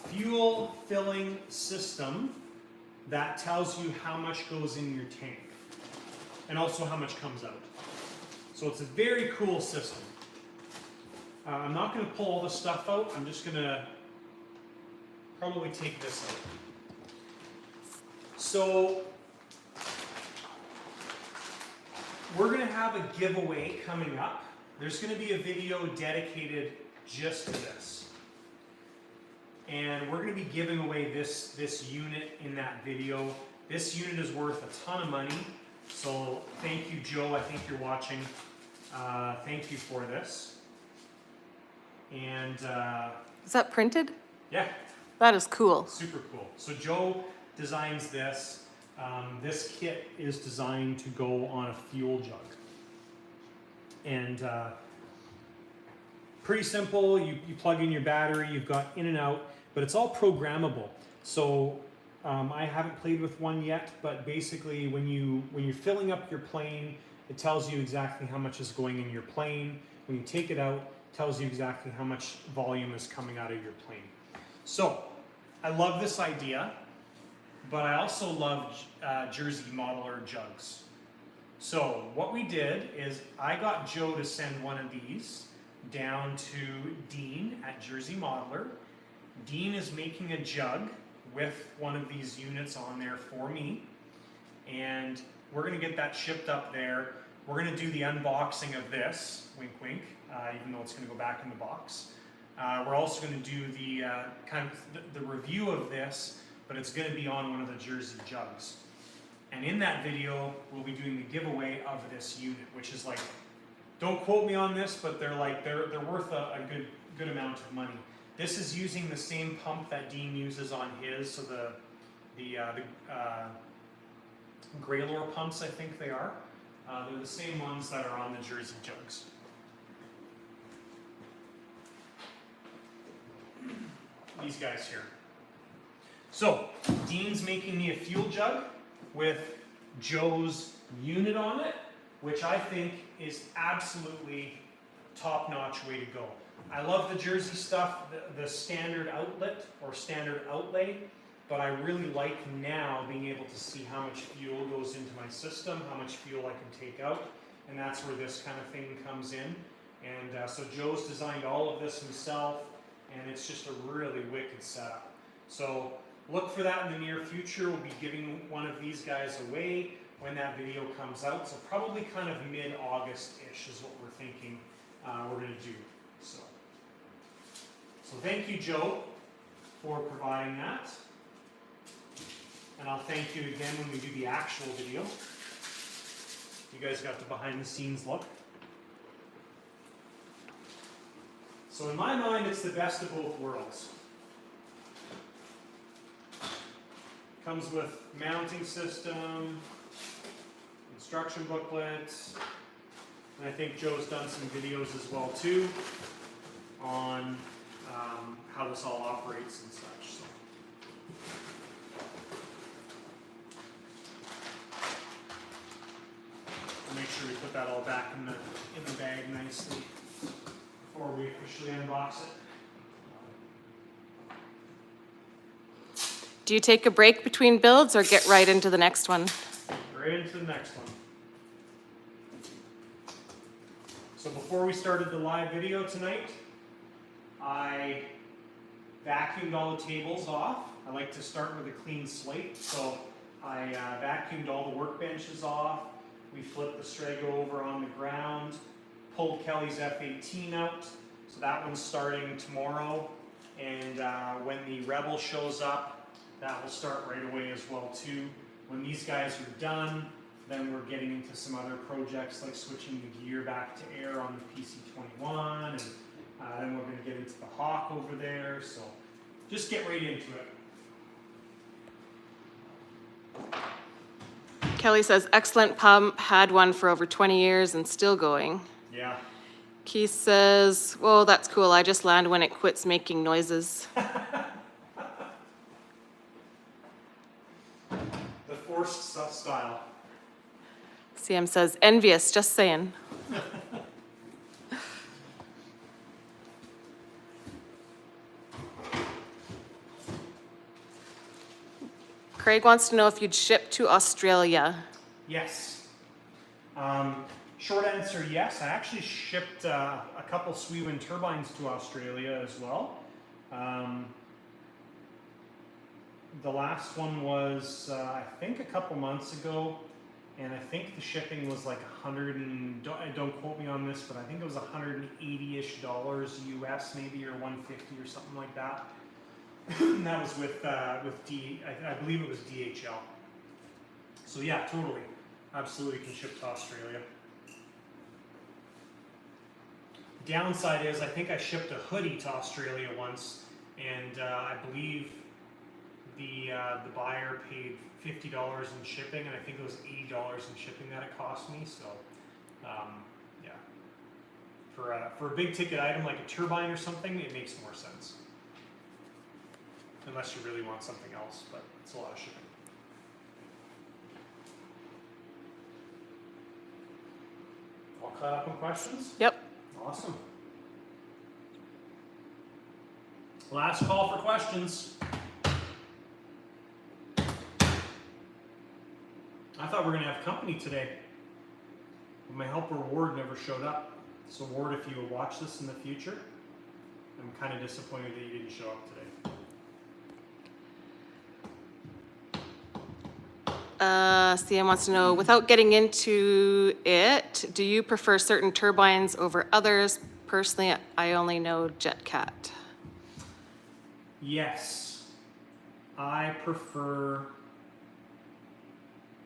fuel filling system that tells you how much goes in your tank and also how much comes out. So it's a very cool system. I'm not going to pull all the stuff out. I'm just going to probably take this out. So we're going to have a giveaway coming up. There's going to be a video dedicated just to this. And we're going to be giving away this unit in that video. This unit is worth a ton of money. So thank you, Joe. I think you're watching. Thank you for this. And Is that printed? yeah, That is cool. super cool. So Joe designs this. This kit is designed to go on a fuel jug. And pretty simple. You plug in your battery, you've got in and out, but it's all programmable. So I haven't played with one yet, but basically when you're filling up your plane, it tells you exactly how much is going in your plane. When you take it out, it tells you exactly how much volume is coming out of your plane. So I love this idea, but I also love Jersey modeler jugs. So what we did is I got Joe to send one of these down to Dean at Jersey Modeler. Dean is making a jug with one of these units on there for me, and we're going to get that shipped up there. We're going to do the unboxing of this, wink wink, even though it's going to go back in the box. We're also going to do the the review of this, but it's going to be on one of the Jersey jugs. And in that video, we'll be doing the giveaway of this unit, which is like, don't quote me on this, but they're worth a good amount of money. This is using the same pump that Dean uses on his, so the Graylor pumps, I think they are. They're the same ones that are on the Jersey jugs. These guys here. So, Dean's making me a fuel jug with Joe's unit on it, which I think is absolutely top-notch way to go. I love the Jersey stuff, the standard outlet or standard outlay, but I really like now being able to see how much fuel goes into my system, how much fuel I can take out, and that's where this kind of thing comes in. And so Joe's designed all of this himself, and it's just a really wicked setup. So look for that in the near future. We'll be giving one of these guys away when that video comes out. So probably kind of mid-August-ish is what we're thinking we're going to do. So thank you, Joe, for providing that. And I'll thank you again when we do the actual video. You guys got the behind-the-scenes look. So in my mind, it's the best of both worlds. Comes with mounting system, instruction booklets, and I think Joe's done some videos as well too on how this all operates and such. So. We'll make sure we put that all back in the bag nicely before we officially unbox it. Do you take a break between builds or get right into the next one? Right into the next one. So before we started the live video tonight, I vacuumed all the tables off. I like to start with a clean slate, so I vacuumed all the workbenches off. We flipped the Strega over on the ground, pulled Kelly's F-18 out, so that one's starting tomorrow. And when the Rebel shows up, that will start right away as well too. When these guys are done, then we're getting into some other projects like switching the gear back to air on the PC-21, and then we're going to get into the Hawk over there, so just get right into it. Kelly says, excellent pump, had one for over 20 years and still going. Yeah. Keith says, whoa, that's cool. I just land when it quits making noises. The forced style. CM says, envious, just saying. Craig wants to know if you'd ship to Australia. Yes. Short answer, yes. I actually shipped a couple SWE wind turbines to Australia as well. The last one was, I think, a couple months ago, and I think the shipping was like don't quote me on this, but I think it was $180-ish US maybe, or 150 or something like that. And that was with I believe it was DHL. So yeah, totally, absolutely can ship to Australia. The downside is I think I shipped a hoodie to Australia once, and I believe the buyer paid $50 in shipping, and I think it was $80 in shipping that it cost me. So yeah, for a big ticket item like a turbine or something, it makes more sense. Unless you really want something else, but it's a lot of shipping. All caught up on questions? Yep. Awesome. Last call for questions. I thought we were going to have company today, but my helper Ward never showed up. So Ward, if you watch this in the future, I'm kind of disappointed that you didn't show up today. CM wants to know, without getting into it, do you prefer certain turbines over others? Personally, I only know JetCat. Yes, I prefer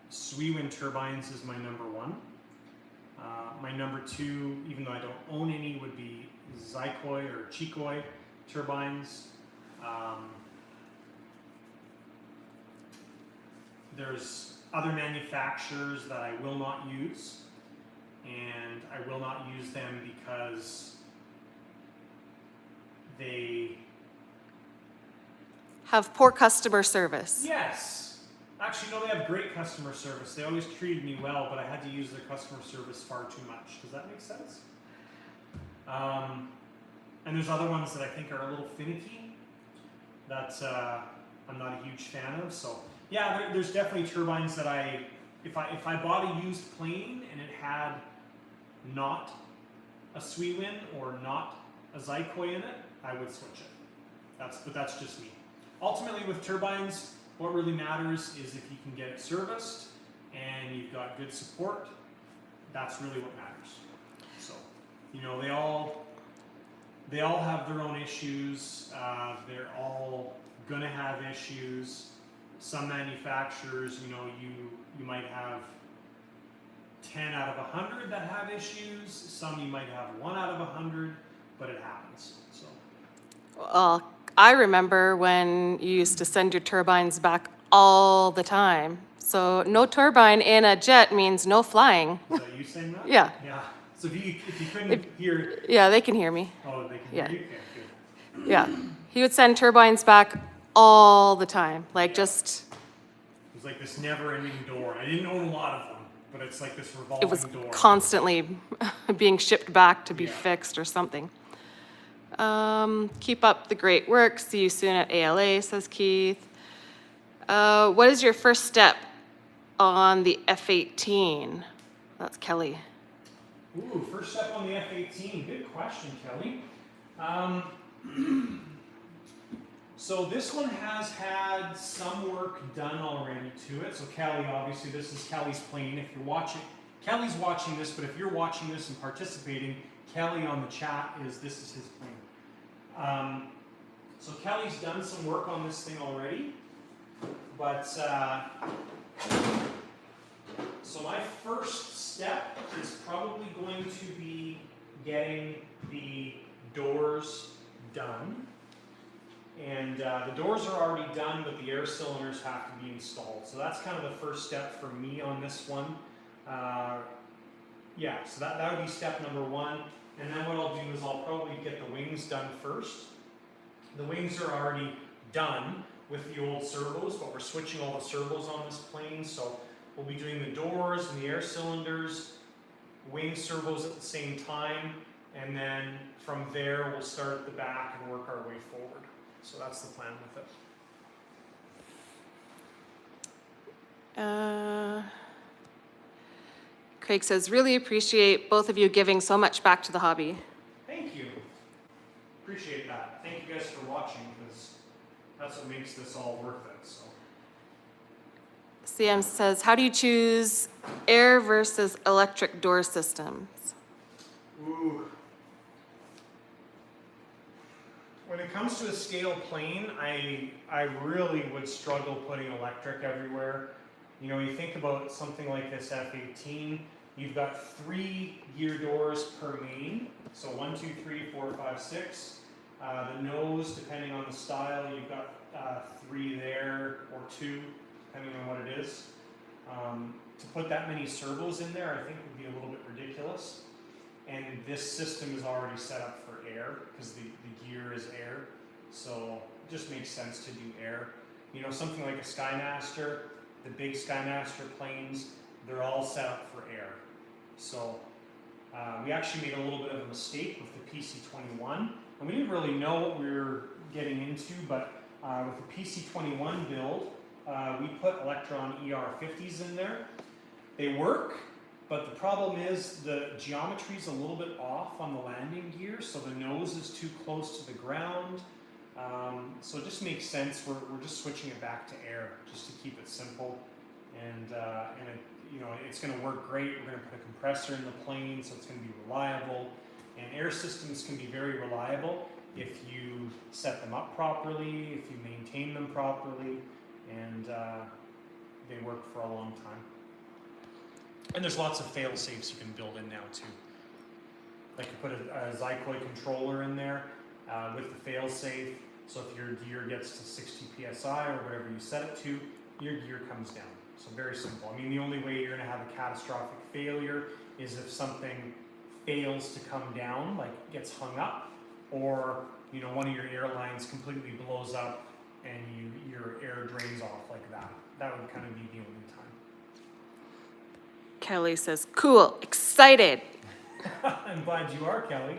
SWE wind turbines is my number one. My number two, even though I don't own any, would be Zykoi or Chikoi turbines. There's other manufacturers that I will not use, and I will not use them because they Have poor customer service. Yes. Actually, no, they have great customer service. They always treated me well, but I had to use their customer service far too much. Does that make sense? And there's other ones that I think are a little finicky that I'm not a huge fan of. So yeah, there's definitely turbines that if I bought a used plane and it had not a SWE wind or not a Zykoi in it, I would switch it. But that's just me. Ultimately, with turbines, what really matters is if you can get it serviced and you've got good support. That's really what matters. So, you know, they all have their own issues. They're all gonna have issues. Some manufacturers, you know, you might have 10 out of 100 that have issues. Some you might have 1 out of 100, but it happens. So. Well, I remember when you used to send your turbines back all the time. So no turbine in a jet means no flying. Is that you saying that? Yeah. Yeah. So if you couldn't hear. Yeah, they can hear me. Oh, they can Yeah. hear you? Okay, good. Yeah. He would send turbines back all the time. Like Yeah. just, It was like this never-ending door. I didn't own a lot of them, but it's like this it revolving was door. constantly being shipped back to be Yeah. fixed or something. Keep up the great work. See you soon at ALA, says Keith. What is your first step on the F-18? That's Kelly. Ooh, first step on the F-18. Good question, Kelly. So this one has had some work done already to it. So Kelly, obviously, this is Kelly's plane. If you're watching, Kelly's watching this, but if you're watching this and participating, Kelly on the chat this is his plane. So Kelly's done some work on this thing already, but so my first step is probably going to be getting the doors done. And the doors are already done, but the air cylinders have to be installed. So that's kind of the first step for me on this one. Yeah, so that would be step number one. And then what I'll do is I'll probably get the wings done first. The wings are already done with the old servos, but we're switching all the servos on this plane. So we'll be doing the doors and the air cylinders, wing servos at the same time. And then from there, we'll start at the back and work our way forward. So that's the plan with it. Craig says, really appreciate both of you giving so much back to the hobby. Thank you. Appreciate that. Thank you guys for watching, because that's what makes this all worth it. So. CM says, how do you choose air versus electric door systems? Ooh. When it comes to a scale plane, I really would struggle putting electric everywhere. You know, you think about something like this F-18, you've got 3 gear doors per main. So 1, 2, 3, 4, 5, 6. The nose, depending on the style, you've got 3 there, or 2, depending on what it is. To put that many servos in there, I think would be a little bit ridiculous. And this system is already set up for air, because the gear is air. So it just makes sense to do air. You know, something like a Skymaster, the big Skymaster planes, they're all set up for air. So we actually made a little bit of a mistake with the PC-21, and we didn't really know what we were getting into, but with the PC-21 build, we put Electron ER50s in there. They work, but the problem is the geometry is a little bit off on the landing gear, so the nose is too close to the ground. So it just makes sense. We're just switching it back to air, just to keep it simple, and it, you know, it's going to work great. We're going to put a compressor in the plane, so it's going to be reliable. And air systems can be very reliable if you set them up properly, if you maintain them properly, and they work for a long time. And there's lots of fail-safes you can build in now too. Like you put a Zykloi controller in there with the fail-safe, so if your gear gets to 60 psi or whatever you set it to, your gear comes down. So very simple. I mean, the only way you're going to have a catastrophic failure is if something fails to come down, like gets hung up, or you know, one of your airlines completely blows up and your air drains off like that. That would kind of be the only time. Kelly says, cool, excited. I'm glad you are, Kelly.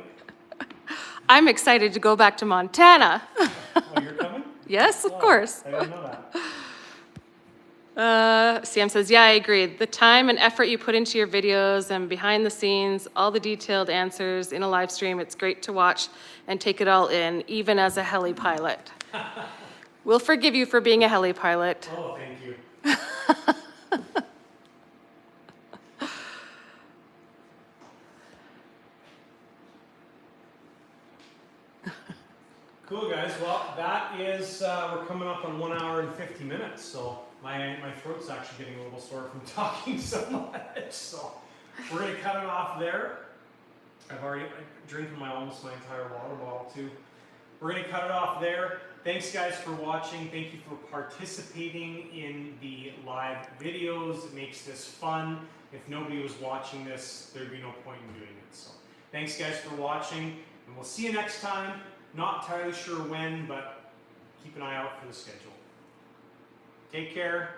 I'm excited to go back to Montana. Oh, you're coming? Yes, of course. I didn't know that. CM says, yeah, I agree. The time and effort you put into your videos and behind the scenes, all the detailed answers in a live stream, it's great to watch and take it all in, even as a heli pilot. We'll forgive you for being a heli pilot. Oh, thank you. Cool, guys. Well, that is, we're coming up on 1 hour and 50 minutes, so my throat's actually getting a little sore from talking so much. So we're going to cut it off there. I'm drinking almost my entire water bottle too. We're going to cut it off there. Thanks, guys, for watching. Thank you for participating in the live videos. It makes this fun. If nobody was watching this, there'd be no point in doing it. So thanks, guys, for watching, and we'll see you next time. Not entirely sure when, but keep an eye out for the schedule. Take care.